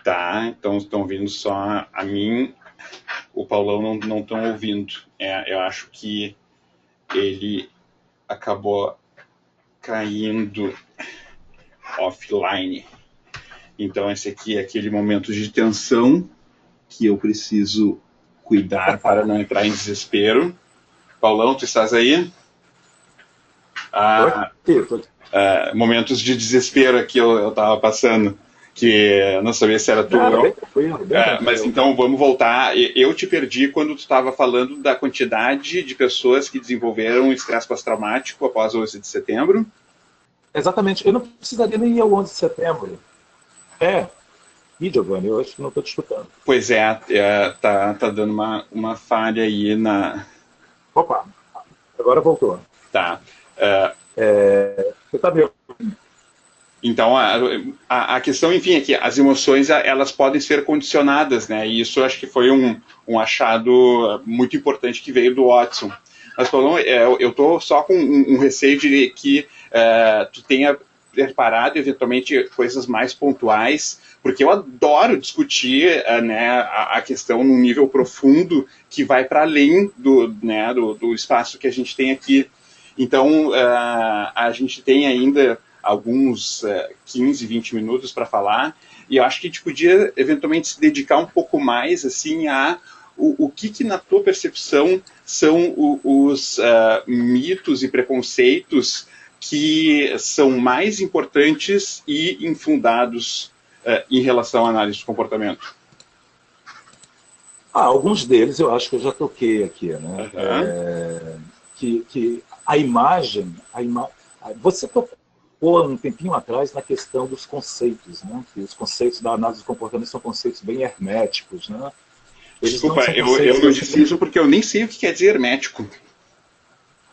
Tá, então estão ouvindo só a mim, o Paulão não estão ouvindo. Eu acho que ele acabou caindo offline. Então esse aqui é aquele momento de tensão que eu preciso cuidar para não entrar em desespero. Paulão, tu estás aí? Momentos de desespero aqui eu estava passando, que eu não sabia se era tu ou não. Mas então vamos voltar. Eu te perdi quando tu estava falando da quantidade de pessoas que desenvolveram estresse pós-traumático após o 11 de setembro. Exatamente. Eu não precisaria nem ir ao 11 de setembro. Ih, Giovanni, eu acho que não estou te escutando. Pois tá dando uma falha aí na... Opa, agora voltou. Tá. Você está me ouvindo? Então, a questão, enfim, é que as emoções, elas podem ser condicionadas, né? E isso eu acho que foi um achado muito importante que veio do Watson. Mas, Paulão, eu estou só com um receio de que tu tenha preparado, eventualmente, coisas mais pontuais, porque eu adoro discutir a questão num nível profundo que vai para além do espaço que a gente tem aqui. Então, a gente tem ainda alguns 15, 20 minutos para falar, e eu acho que a gente podia, eventualmente, se dedicar um pouco mais assim, a o que, na tua percepção, são os mitos e preconceitos que são mais importantes e infundados em relação à análise de comportamento. Alguns deles eu acho que eu já toquei aqui, né? Que a imagem, você tocou um tempinho atrás na questão dos conceitos, né? Que os conceitos da análise de comportamento são conceitos bem herméticos, né? Desculpa, eu não disse isso porque eu nem sei o que quer dizer hermético.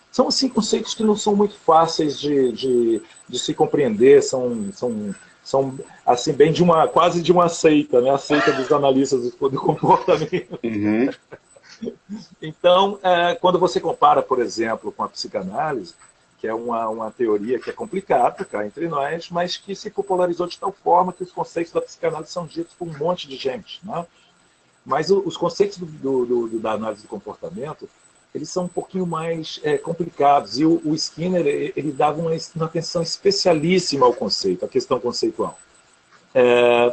São, assim, conceitos que não são muito fáceis de se compreender, são assim, bem quase de uma seita, né? A seita dos analistas do comportamento. Uhum. Então, quando você compara, por exemplo, com a psicanálise, que é uma teoria que é complicada, cá entre nós, mas que se popularizou de tal forma que os conceitos da psicanálise são ditos por um monte de gente, né? Mas os conceitos da análise do comportamento, eles são um pouquinho mais complicados. E o Skinner ele dava uma atenção especialíssima ao conceito, à questão conceitual.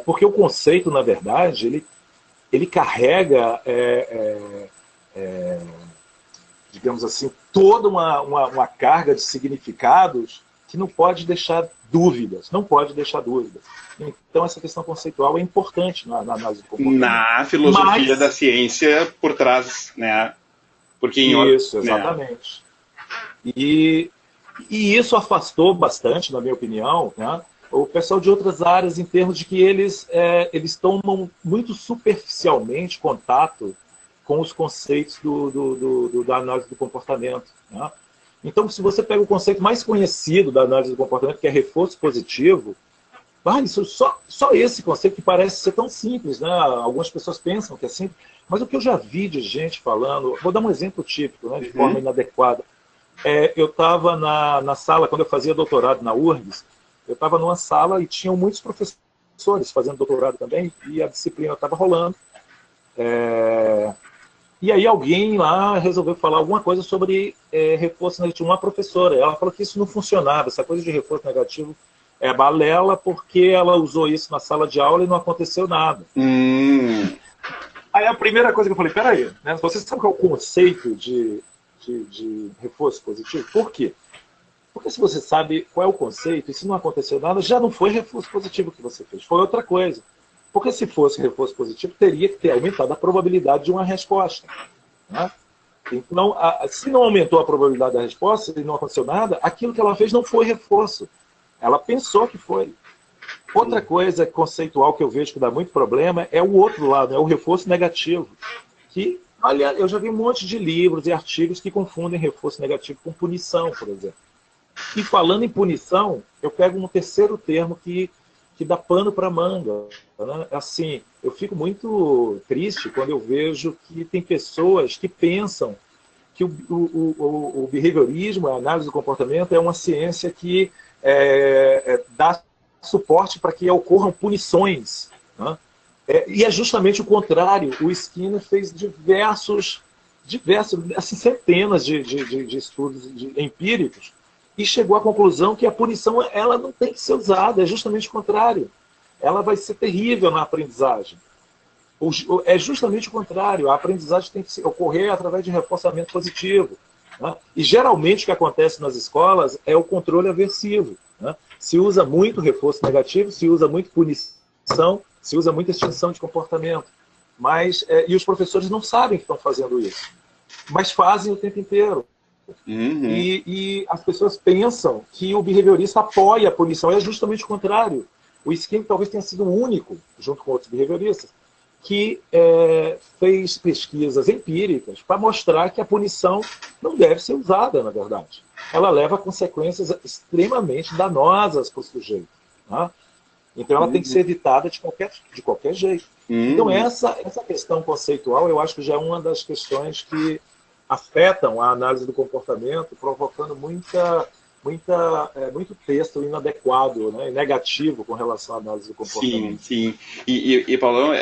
Porque o conceito, na verdade, ele carrega, digamos assim, toda uma carga de significados que não pode deixar dúvidas. Não pode deixar dúvidas. Então, essa questão conceitual é importante na análise do comportamento. Na filosofia da ciência por trás, né? Porque Isso, exatamente. Né? E isso afastou bastante, na minha opinião, né, o pessoal de outras áreas, em termos de que eles tomam muito superficialmente contato com os conceitos da análise do comportamento. Né? Então, se você pega o conceito mais conhecido da análise do comportamento, que é reforço positivo, só esse conceito que parece ser tão simples, né? Algumas pessoas pensam que é simples, mas o que eu já vi de gente falando, vou dar um exemplo típico, né, de forma inadequada. Eu estava na sala, quando eu fazia doutorado na URGS, eu estava numa sala e tinham muitos professores fazendo doutorado também, e a disciplina estava rolando. E aí alguém lá resolveu falar alguma coisa sobre reforço negativo. Uma professora, ela falou que isso não funcionava, essa coisa de reforço negativo é balela, porque ela usou isso na sala de aula e não aconteceu nada. Aí a primeira coisa que eu falei, peraí, né, você sabe qual é o conceito de reforço positivo? Por quê? Porque se você sabe qual é o conceito, e se não aconteceu nada, já não foi reforço positivo que você fez, foi outra coisa. Porque se fosse reforço positivo, teria que ter aumentado a probabilidade de uma resposta. Né? Então, se não aumentou a probabilidade da resposta e não aconteceu nada, aquilo que ela fez não foi reforço. Ela pensou que foi. Outra coisa conceitual que eu vejo que dá muito problema é o outro lado, é o reforço negativo. Que, olha, eu já vi um monte de livros e artigos que confundem reforço negativo com punição, por exemplo. E falando em punição, eu pego um terceiro termo que dá pano para manga. Né? Assim, eu fico muito triste quando eu vejo que tem pessoas que pensam que o behaviorismo, a análise do comportamento, é uma ciência que dá suporte para que ocorram punições. Né? E é justamente o contrário. O Skinner fez diversos assim, centenas de estudos empíricos e chegou à conclusão que a punição ela não tem que ser usada, é justamente o contrário. Ela vai ser terrível na aprendizagem. É justamente o contrário, a aprendizagem tem que ocorrer através de reforçamento positivo. Né? E geralmente o que acontece nas escolas é o controle aversivo. Né? Se usa muito reforço negativo, se usa muito punição, se usa muita extinção de comportamento. E os professores não sabem que estão fazendo isso, mas fazem o tempo inteiro. Uhum. E as pessoas pensam que o behaviorista apoia a punição, é justamente o contrário. O Skinner talvez tenha sido o único, junto com outros behavioristas, que fez pesquisas empíricas para mostrar que a punição não deve ser usada, na verdade. Ela leva a consequências extremamente danosas para o sujeito. Né? Então ela tem que ser evitada de qualquer jeito. Então essa questão conceitual, eu acho que já é uma das questões que afetam a análise do comportamento, provocando muita muito texto inadequado, né, negativo com relação à análise do comportamento. Sim, sim. Paulão,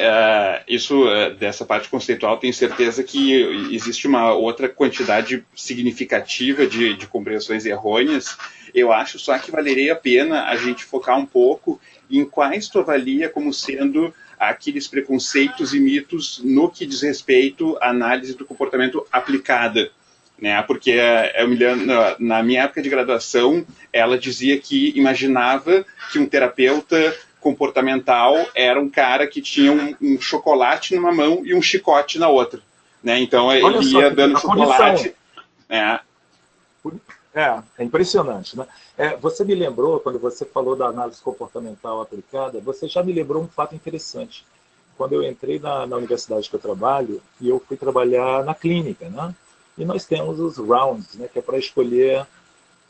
dessa parte conceitual, tenho certeza que existe uma outra quantidade significativa de compreensões errôneas. Eu acho só que valeria a pena a gente focar um pouco em quais tu avalia como sendo aqueles preconceitos e mitos no que diz respeito à análise do comportamento aplicada. Né? Porque eu me lembro, na minha época de graduação, ela dizia que imaginava que um terapeuta comportamental era um cara que tinha um chocolate numa mão e um chicote na outra. Né? Então ele ia dando chocolate. Né? É impressionante, né? Você me lembrou, quando você falou da análise comportamental aplicada, você já me lembrou um fato interessante. Quando eu entrei na universidade que eu trabalho, e eu fui trabalhar na clínica, né? E nós temos os rounds, né? Que é para escolher,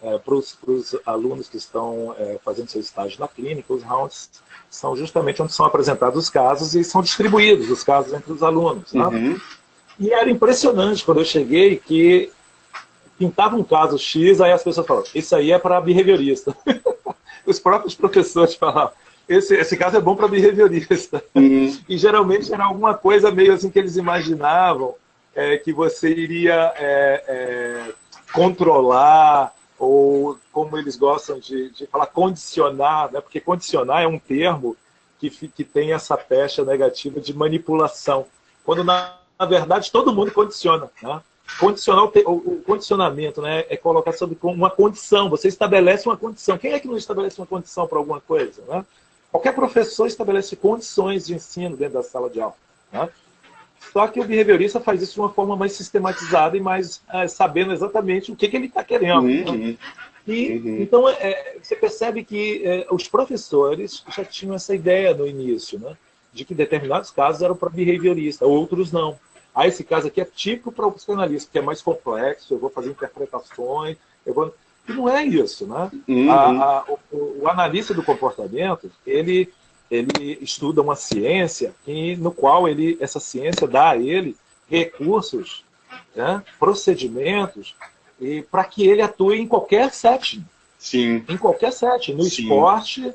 para os alunos que estão fazendo seu estágio na clínica, os rounds são justamente onde são apresentados os casos e são distribuídos os casos entre os alunos. Né? Uhum. E era impressionante quando eu cheguei que pintava um caso X, aí as pessoas falavam, isso aí é para behaviorista. Os próprios professores falavam, esse caso é bom para behaviorista. Uhum. E geralmente era alguma coisa meio assim que eles imaginavam que você iria controlar, ou como eles gostam de falar, condicionar, né? Porque condicionar é um termo que tem essa pecha negativa de manipulação. Quando, na verdade, todo mundo condiciona, né? O condicionamento, né, é colocar sobre uma condição. Você estabelece uma condição. Quem é que não estabelece uma condição para alguma coisa? Né? Qualquer professor estabelece condições de ensino dentro da sala de aula. Né? Só que o behaviorista faz isso de uma forma mais sistematizada e mais sabendo exatamente o que ele está querendo. Né? Então, você percebe que os professores já tinham essa ideia no início, né, de que determinados casos eram para behaviorista, outros não. Esse caso aqui é típico para o psicanalista, que é mais complexo, eu vou fazer interpretações, E não é isso, né? O analista do comportamento, ele estuda uma ciência no qual essa ciência dá a ele recursos, né, procedimentos, para que ele atue em qualquer setting. Sim. Em qualquer setting, no esporte,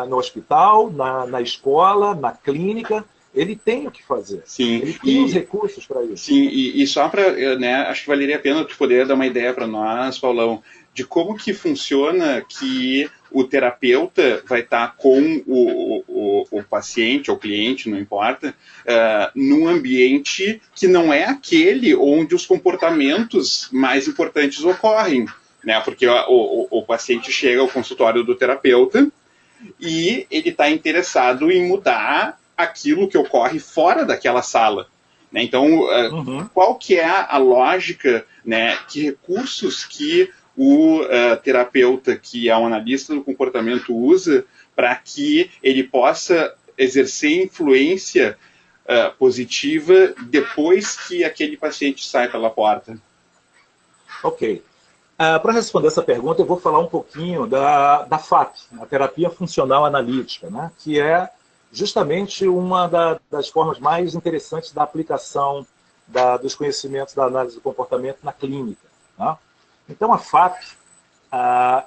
no hospital, na escola, na clínica. Ele tem o que fazer. Sim. Ele tem os recursos para isso. Sim, e só para, né, acho que valeria a pena tu poder dar uma ideia para nós, Paulão, de como que funciona que o terapeuta vai estar com o paciente ou cliente, não importa, num ambiente que não é aquele onde os comportamentos mais importantes ocorrem. Né? Porque o paciente chega ao consultório do terapeuta e ele está interessado em mudar aquilo que ocorre fora daquela sala. Né? Então, qual que é a lógica, né? Que recursos que o terapeuta, que é um analista do comportamento, usa para que ele possa exercer influência positiva depois que aquele paciente sai pela porta? Ok. Para responder essa pergunta, eu vou falar um pouquinho da FAP, a Terapia Funcional Analítica, né? Que é justamente uma das formas mais interessantes da aplicação dos conhecimentos da análise do comportamento na clínica. Tá? Então, a FAP,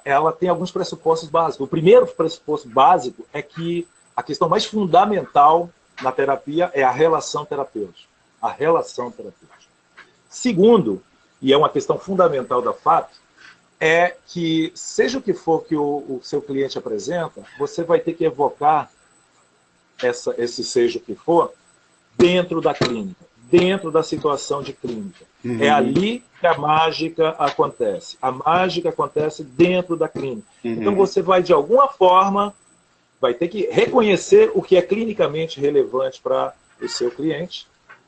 ela tem alguns pressupostos básicos. O primeiro pressuposto básico é que a questão mais fundamental na terapia é a relação terapêutica. A relação terapêutica. Segundo, e é uma questão fundamental da FAP, é que, seja o que for que o seu cliente apresenta, você vai ter que evocar esse seja o que for, dentro da clínica, dentro da situação de clínica. É ali que a mágica acontece. A mágica acontece dentro da clínica. Então você vai, de alguma forma, vai ter que reconhecer o que é clinicamente relevante para o seu cliente,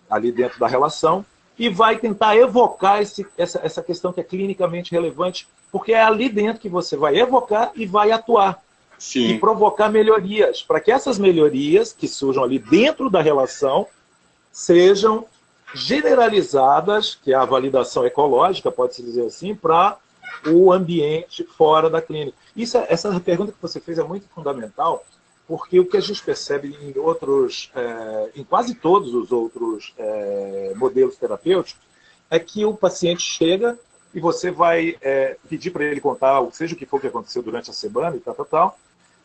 ali dentro da relação, e vai tentar evocar essa questão que é clinicamente relevante, porque é ali dentro que você vai evocar e vai atuar. Sim. E provocar melhorias, para que essas melhorias que surjam ali dentro da relação sejam generalizadas, que é a validação ecológica, pode-se dizer assim, para o ambiente fora da clínica. Essa pergunta que você fez é muito fundamental, porque o que a gente percebe em quase todos os outros modelos terapêuticos é que o paciente chega e você vai pedir para ele contar, seja o que for que aconteceu durante a semana e tal.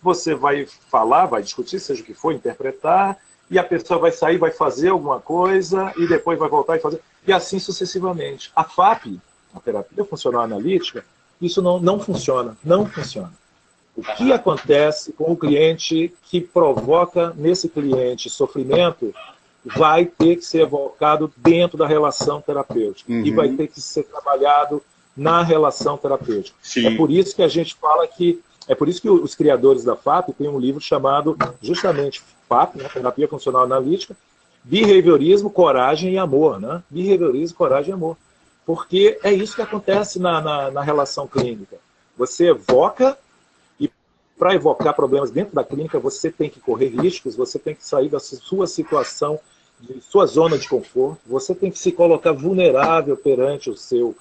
Você vai falar, vai discutir, seja o que for, interpretar, e a pessoa vai sair, vai fazer alguma coisa, e depois vai voltar e fazer, e assim sucessivamente. A FAP, a terapia funcional analítica, isso não funciona, não funciona. O que acontece com o cliente que provoca nesse cliente sofrimento vai ter que ser evocado dentro da relação terapêutica e vai ter que ser trabalhado na relação terapêutica. Sim. É por isso que a gente fala que, é por isso que os criadores da FAP têm um livro chamado justamente FAP, né, Terapia Funcional Analítica, Behaviorismo, Coragem e Amor, né? Behaviorismo, Coragem e Amor. Porque é isso que acontece na relação clínica. Você evoca, e para evocar problemas dentro da clínica, você tem que correr riscos, você tem que sair da sua situação, de sua zona de conforto, você tem que se colocar vulnerável perante o seu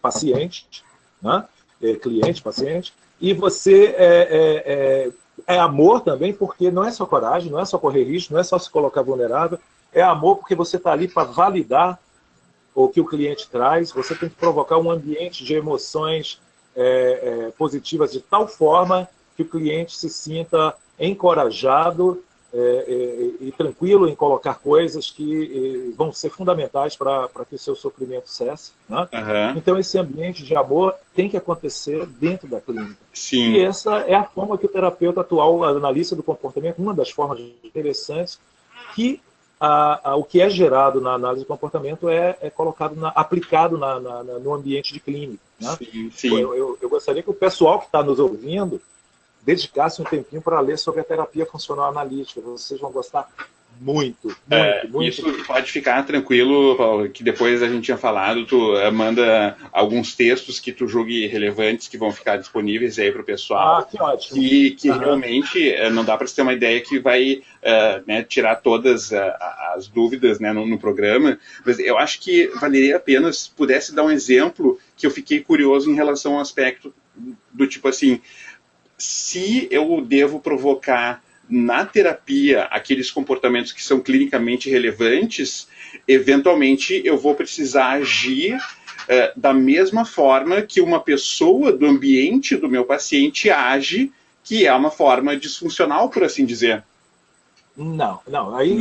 paciente, né? Cliente, paciente, e você é amor também, porque não é só coragem, não é só correr risco, não é só se colocar vulnerável, é amor porque você está ali para validar o que o cliente traz, você tem que provocar um ambiente de emoções positivas de tal forma que o cliente se sinta encorajado e tranquilo em colocar coisas que vão ser fundamentais para que o seu sofrimento cesse. Né? Então, esse ambiente de amor tem que acontecer dentro da clínica. Sim. E essa é a forma que o terapeuta atual, analista do comportamento, uma das formas interessantes que o que é gerado na análise do comportamento é colocado, aplicado no ambiente de clínica. Né? Sim, sim. Eu gostaria que o pessoal que está nos ouvindo dedicasse um tempinho para ler sobre a terapia funcional analítica. Vocês vão gostar muito. Isso pode ficar tranquilo, Paulo, que depois a gente tinha falado, tu manda alguns textos que tu julgue relevantes, que vão ficar disponíveis aí para o pessoal. Que ótimo. Que realmente não dá para você ter uma ideia que vai tirar todas as dúvidas, né, no programa, mas eu acho que valeria a pena se pudesse dar um exemplo que eu fiquei curioso em relação ao aspecto do tipo assim, se eu devo provocar na terapia aqueles comportamentos que são clinicamente relevantes, eventualmente eu vou precisar agir da mesma forma que uma pessoa do ambiente do meu paciente age, que é uma forma disfuncional, por assim dizer. Não. Aí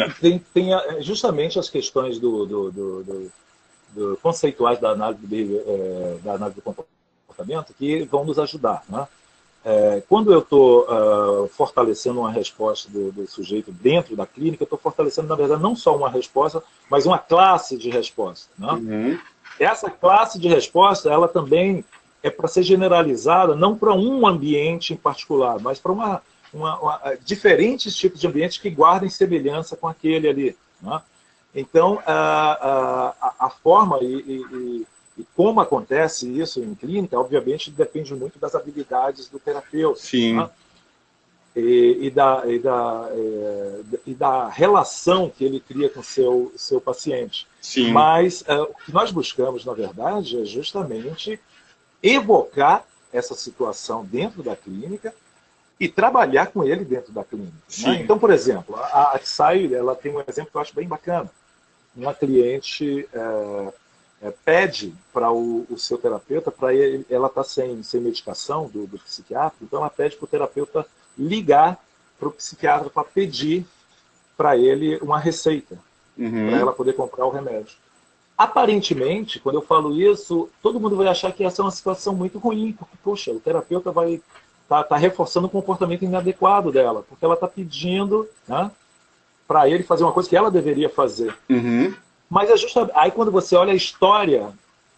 tem justamente as questões do conceituais da análise do comportamento que vão nos ajudar, né? Quando eu estou fortalecendo uma resposta do sujeito dentro da clínica, eu estou fortalecendo, na verdade, não só uma resposta, mas uma classe de resposta. Né? Essa classe de resposta, ela também é para ser generalizada, não para um ambiente em particular, mas para diferentes tipos de ambientes que guardem semelhança com aquele ali. Né? Então, a forma e como acontece isso em clínica, obviamente, depende muito das habilidades do terapeuta. Sim. Né? E da relação que ele cria com o seu paciente. Sim. Mas o que nós buscamos, na verdade, é justamente evocar essa situação dentro da clínica e trabalhar com ele dentro da clínica. Né? Então, por exemplo, a Sai, ela tem um exemplo que eu acho bem bacana. Uma cliente pede para o seu terapeuta, ela está sem medicação do psiquiatra, então ela pede para o terapeuta ligar para o psiquiatra para pedir para ele uma receita, para ela poder comprar o remédio. Aparentemente, quando eu falo isso, todo mundo vai achar que essa é uma situação muito ruim, porque, poxa, o terapeuta vai tá reforçando o comportamento inadequado dela, porque ela está pedindo, né, para ele fazer uma coisa que ela deveria fazer. Mas é justamente aí quando você olha a história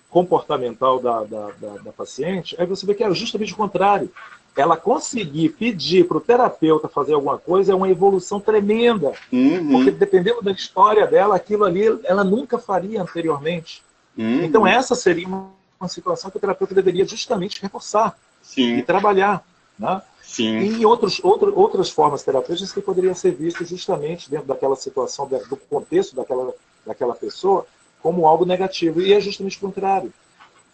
comportamental da paciente, aí você vê que é justamente o contrário. Ela conseguir pedir para o terapeuta fazer alguma coisa é uma evolução tremenda. Porque dependendo da história dela, aquilo ali ela nunca faria anteriormente. Então essa seria uma situação que o terapeuta deveria justamente reforçar e trabalhar. Né? Sim. E em outras formas terapêuticas que poderiam ser vistas justamente dentro daquela situação, do contexto daquela pessoa, como algo negativo. E é justamente o contrário.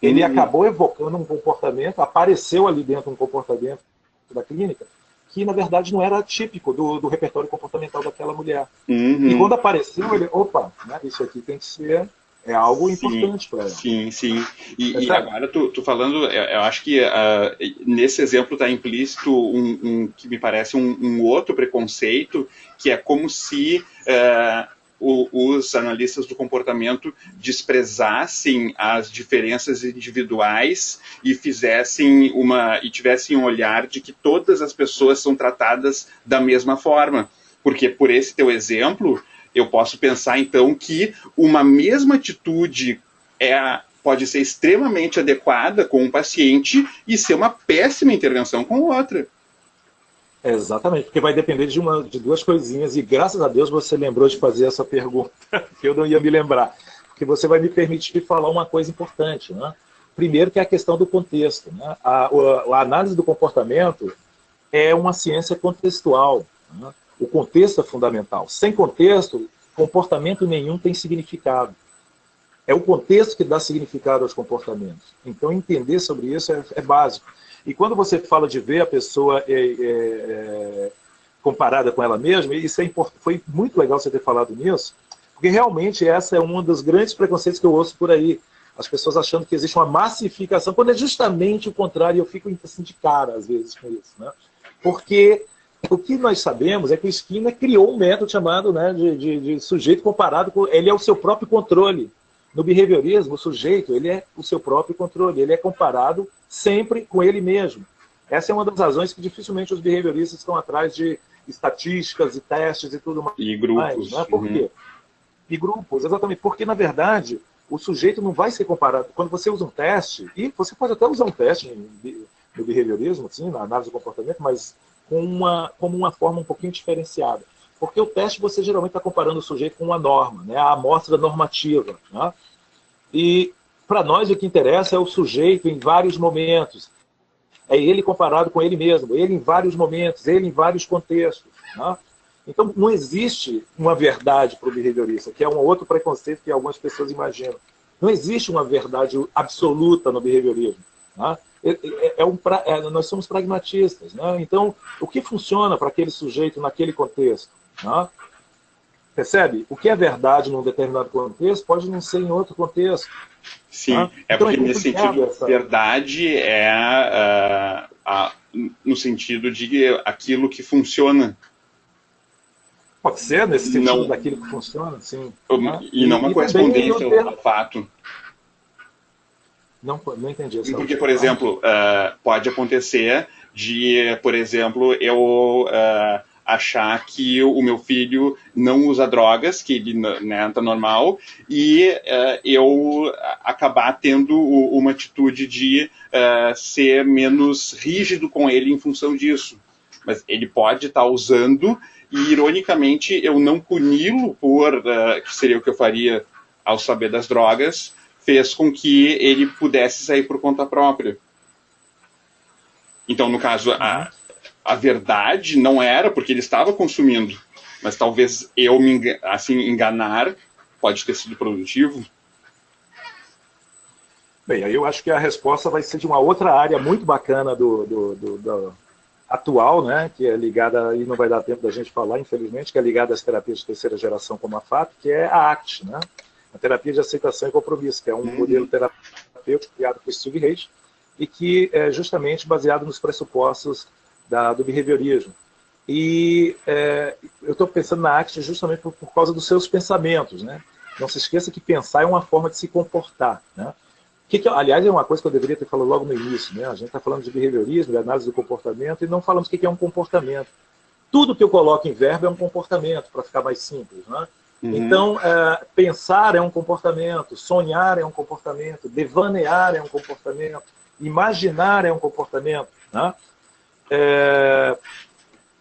Ele acabou evocando um comportamento, apareceu ali dentro um comportamento da clínica, que na verdade não era típico do repertório comportamental daquela mulher. E quando apareceu, ele, opa, né, isso aqui tem que ser É algo Sim, importante para ela. sim, sim. E agora, tu falando, eu acho que nesse exemplo está implícito que me parece um outro preconceito, que é como se os analistas do comportamento desprezassem as diferenças individuais e tivessem um olhar de que todas as pessoas são tratadas da mesma forma. Porque, por esse teu exemplo, eu posso pensar, então, que uma mesma atitude pode ser extremamente adequada com um paciente e ser uma péssima intervenção com outra. Exatamente, porque vai depender de duas coisinhas, e graças a Deus você lembrou de fazer essa pergunta, que eu não ia me lembrar, porque você vai me permitir falar uma coisa importante, né? Primeiro, que é a questão do contexto, né? A análise do comportamento é uma ciência contextual, né? O contexto é fundamental. Sem contexto, comportamento nenhum tem significado. É o contexto que dá significado aos comportamentos. Então, entender sobre isso é básico. E quando você fala de ver a pessoa comparada com ela mesma, isso foi muito legal você ter falado nisso, porque realmente essa é um dos grandes preconceitos que eu ouço por aí. As pessoas achando que existe uma massificação, quando é justamente o contrário, e eu fico assim de cara às vezes com isso, né? Porque o que nós sabemos é que o Skinner criou um método chamado, né, de sujeito comparado com... Ele é o seu próprio controle. No behaviorismo, o sujeito ele é o seu próprio controle. Ele é comparado sempre com ele mesmo. Essa é uma das razões que dificilmente os behavioristas estão atrás de estatísticas e testes e tudo mais. E grupos. Né? Por quê? E grupos, exatamente. Porque, na verdade, o sujeito não vai ser comparado. Quando você usa um teste, e você pode até usar um teste no behaviorismo, assim, na análise do comportamento, mas como uma forma um pouquinho diferenciada. Porque o teste você geralmente está comparando o sujeito com uma norma, né? A amostra normativa. Né? E para nós o que interessa é o sujeito em vários momentos. É ele comparado com ele mesmo, ele em vários momentos, ele em vários contextos. Né? Então não existe uma verdade para o behaviorista, que é um outro preconceito que algumas pessoas imaginam. Não existe uma verdade absoluta no behaviorismo. Né? Nós somos pragmatistas. Né? Então, o que funciona para aquele sujeito naquele contexto? Né? Percebe? O que é verdade num determinado contexto pode não ser em outro contexto. Sim, né? então, porque nesse sentido, verdade no sentido de aquilo que funciona. Pode ser, nesse sentido daquilo que funciona, sim. E não uma correspondência ao fato. Não entendi essa Porque, por exemplo, pode acontecer de, por exemplo, eu achar que o meu filho não usa drogas, que ele está normal, e eu acabar tendo uma atitude de ser menos rígido com ele em função disso. Mas ele pode estar usando, e ironicamente eu não puni-lo que seria o que eu faria ao saber das drogas, fez com que ele pudesse sair por conta própria. Então, no caso, a verdade não era porque ele estava consumindo, mas talvez eu enganar pode ter sido produtivo. Bem, aí eu acho que a resposta vai ser de uma outra área muito bacana do atual, né, que é ligada, e não vai dar tempo da gente falar, infelizmente, que é ligada às terapias de terceira geração como a FAP, que é a ACT, né? A terapia de aceitação e compromisso, que é um modelo terapêutico criado por Steve Reich e que é justamente baseado nos pressupostos do behaviorismo. E eu estou pensando na ACT justamente por causa dos seus pensamentos. Né? Não se esqueça que pensar é uma forma de se comportar. Né? Aliás, é uma coisa que eu deveria ter falado logo no início. Né? A gente está falando de behaviorismo, de análise do comportamento, e não falamos o que é um comportamento. Tudo que eu coloco em verbo é um comportamento, para ficar mais simples. Né? Então, pensar é um comportamento, sonhar é um comportamento, devanear é um comportamento, imaginar é um comportamento. Né?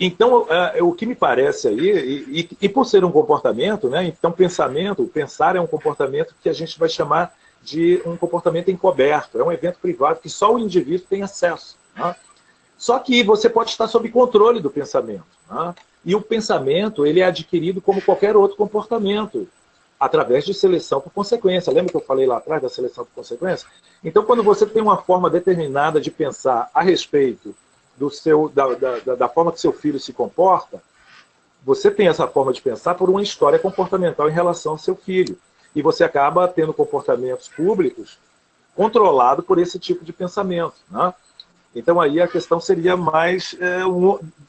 Então, o que me parece aí, e por ser um comportamento, né, então pensar é um comportamento que a gente vai chamar de um comportamento encoberto, é um evento privado que só o indivíduo tem acesso. Né? Só que você pode estar sob controle do pensamento. Né? E o pensamento ele é adquirido como qualquer outro comportamento, através de seleção por consequência. Lembra que eu falei lá atrás da seleção por consequência? Então, quando você tem uma forma determinada de pensar a respeito da forma que seu filho se comporta, você tem essa forma de pensar por uma história comportamental em relação ao seu filho. E você acaba tendo comportamentos públicos controlados por esse tipo de pensamento, né? Então aí a questão seria mais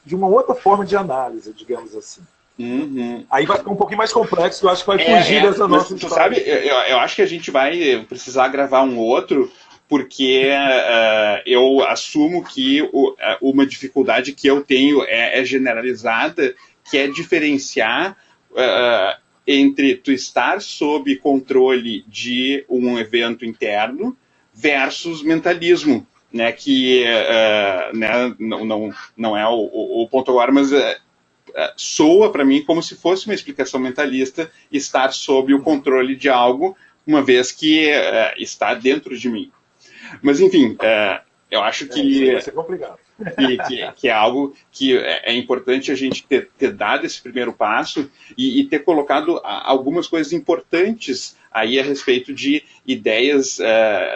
de uma outra forma de análise, digamos assim. Uhum. Aí vai ficar um pouquinho mais complexo, eu acho que vai fugir dessa nossa tu história. sabe, eu acho que a gente vai precisar gravar um outro, porque eu assumo que uma dificuldade que eu tenho é generalizada, que é diferenciar entre tu estar sob controle de um evento interno versus mentalismo, né, que né, não é o ponto agora, mas soa para mim como se fosse uma explicação mentalista estar sob o controle de algo, uma vez que está dentro de mim. Mas, enfim, eu acho que, vai ser complicado. que é algo que é importante a gente ter dado esse primeiro passo e ter colocado algumas coisas importantes aí a respeito de ideias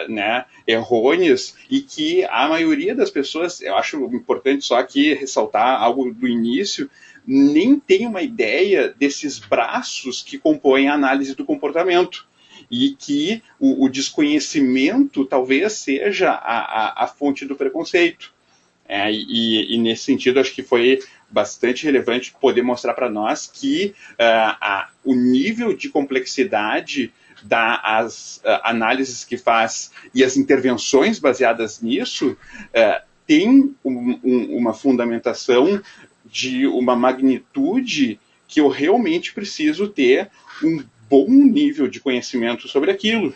né, errôneas, e que a maioria das pessoas, eu acho importante só aqui ressaltar algo do início, nem tem uma ideia desses braços que compõem a análise do comportamento. E que o desconhecimento talvez seja a fonte do preconceito. E nesse sentido, acho que foi bastante relevante poder mostrar para nós que o nível de complexidade das análises que faz e as intervenções baseadas nisso tem uma fundamentação de uma magnitude que eu realmente preciso ter um bom nível de conhecimento sobre aquilo.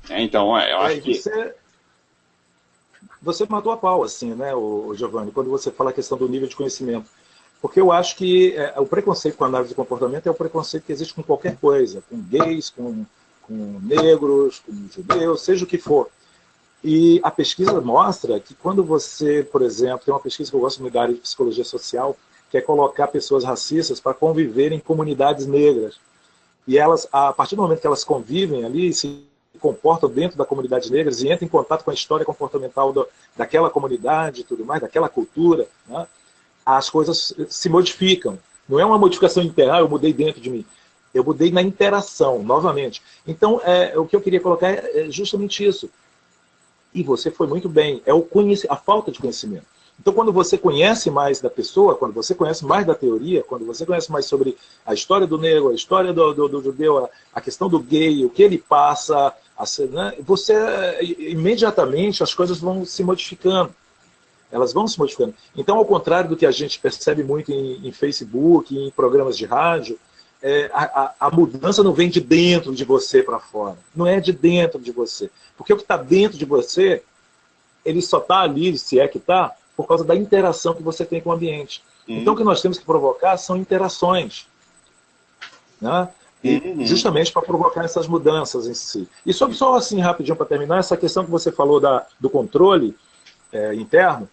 Então, eu acho que... Você matou a pau, assim, né, Giovanni, quando você fala a questão do nível de conhecimento. Porque eu acho que o preconceito com a análise de comportamento é o preconceito que existe com qualquer coisa, com gays, com negros, com judeus, seja o que for. E a pesquisa mostra que quando você, por exemplo, tem uma pesquisa que eu gosto muito da área de psicologia social, que é colocar pessoas racistas para conviver em comunidades negras. E elas, a partir do momento que elas convivem ali, se comportam dentro da comunidade negra e entram em contato com a história comportamental daquela comunidade e tudo mais, daquela cultura, né, as coisas se modificam. Não é uma modificação interna, eu mudei dentro de mim. Eu mudei na interação, novamente. Então, o que eu queria colocar é justamente isso. E você foi muito bem, é a falta de conhecimento. Então, quando você conhece mais da pessoa, quando você conhece mais da teoria, quando você conhece mais sobre a história do negro, a história do judeu, a questão do gay, o que ele passa, né, você, imediatamente, as coisas vão se modificando. Elas vão se modificando. Então, ao contrário do que a gente percebe muito em Facebook, em programas de rádio, a mudança não vem de dentro de você para fora. Não é de dentro de você. Porque o que está dentro de você, ele só está ali, se é que está, por causa da interação que você tem com o ambiente. Então, o que nós temos que provocar são interações. Né? E justamente para provocar essas mudanças em si. E só assim, rapidinho para terminar, essa questão que você falou do controle interno,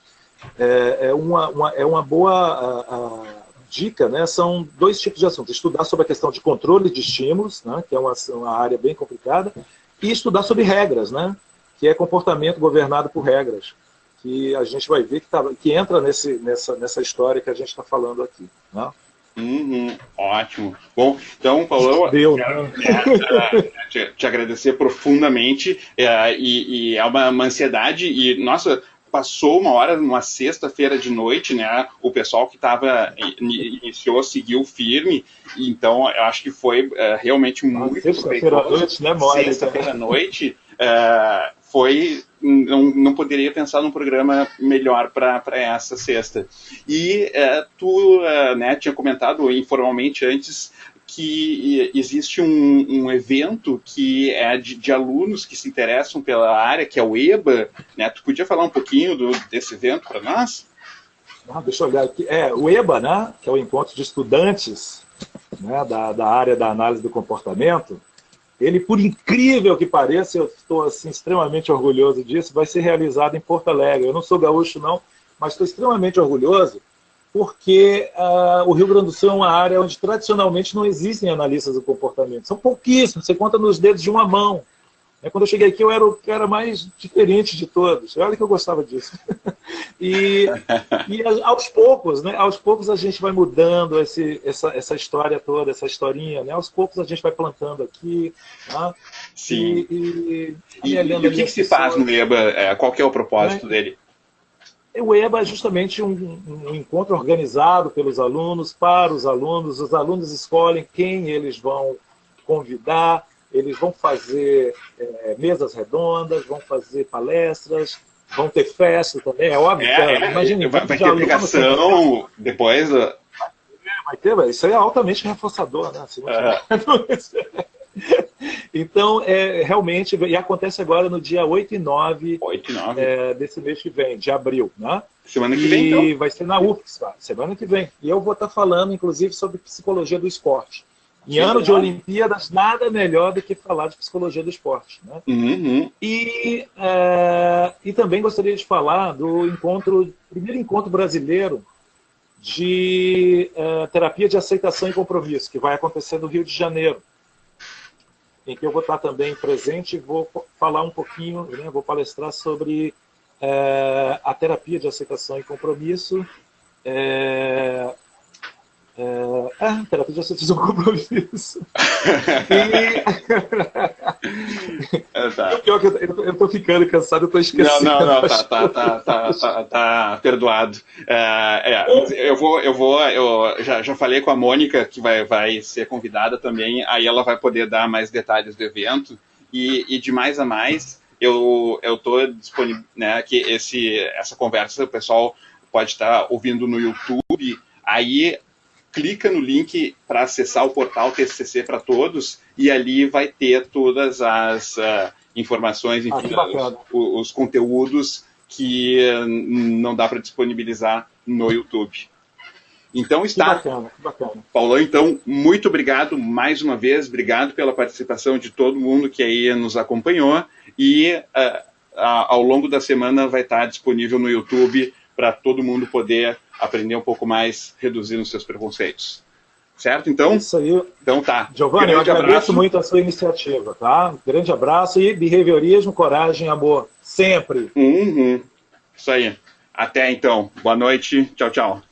é uma boa dica, né? São dois tipos de assuntos. Estudar sobre a questão de controle de estímulos, né? Que é uma área bem complicada, e estudar sobre regras, né? Que é comportamento governado por regras, que a gente vai ver que entra nessa história que a gente está falando aqui. Né? Ótimo. Bom, então, Paulo, quero te agradecer profundamente, e é uma ansiedade, e, nossa, passou uma hora, numa sexta-feira de noite, né, o pessoal que iniciou, seguiu firme, então eu acho que foi realmente muito sexta-feira à noite, né, Mora? Sexta-feira à noite, não poderia pensar num programa melhor para essa sexta. E tu né, tinha comentado informalmente antes que existe um evento que é de alunos que se interessam pela área, que é o EBA, né? Tu podia falar um pouquinho desse evento para nós? Deixa eu olhar aqui. O EBA, né, que é o encontro de estudantes, né, da área da análise do comportamento. Ele, por incrível que pareça, eu estou assim, extremamente orgulhoso disso, vai ser realizado em Porto Alegre. Eu não sou gaúcho, não, mas estou extremamente orgulhoso, porque o Rio Grande do Sul é uma área onde tradicionalmente não existem analistas do comportamento. São pouquíssimos, você conta nos dedos de uma mão. Quando eu cheguei aqui, eu era o cara mais diferente de todos. Olha que eu gostava disso. E aos poucos, né? Aos poucos a gente vai mudando essa história toda, essa historinha, né? Aos poucos a gente vai plantando aqui. Tá? Sim. E o que se faz no EBA? Qual que é o propósito dele? O EBA é justamente um encontro organizado pelos alunos, para os alunos. Os alunos escolhem quem eles vão convidar, eles vão fazer mesas redondas, vão fazer palestras, vão ter festa também, é óbvio. Imagina, vai ter aplicação depois? Vai ter, isso aí é altamente reforçador, né? Então, realmente, e acontece agora no dia 8 e 9, desse mês que vem, de abril. Né? Semana que vem, então. E vai ser na UFSC, semana que vem. E eu vou estar falando, inclusive, sobre psicologia do esporte. Em ano de Olimpíadas, nada melhor do que falar de psicologia do esporte. Né? Uhum. E também gostaria de falar do primeiro encontro brasileiro de terapia de aceitação e compromisso, que vai acontecer no Rio de Janeiro, em que eu vou estar também presente e vou falar um pouquinho, né, vou palestrar sobre a terapia de aceitação e compromisso, terapia de aceitação e compromisso. Pior que eu estou ficando cansado, eu estou esquecendo. Não, tá perdoado. Eu já falei com a Mônica, que vai ser convidada também, aí ela vai poder dar mais detalhes do evento, e de mais a mais, eu estou disponível, né, que essa conversa o pessoal pode estar ouvindo no YouTube, aí clica no link para acessar o portal TCC para Todos, e ali vai ter todas as informações, enfim, os conteúdos que não dá para disponibilizar no YouTube. Então está. Que bacana. Paulão, então, muito obrigado mais uma vez, obrigado pela participação de todo mundo que aí nos acompanhou, e ao longo da semana vai estar disponível no YouTube para todo mundo poder aprender um pouco mais, reduzindo os seus preconceitos. Certo, então? Isso aí. Então tá. Giovanni, eu agradeço muito a sua iniciativa, tá? Grande abraço e behaviorismo, coragem, amor. Sempre. Isso aí. Até então. Boa noite. Tchau, tchau.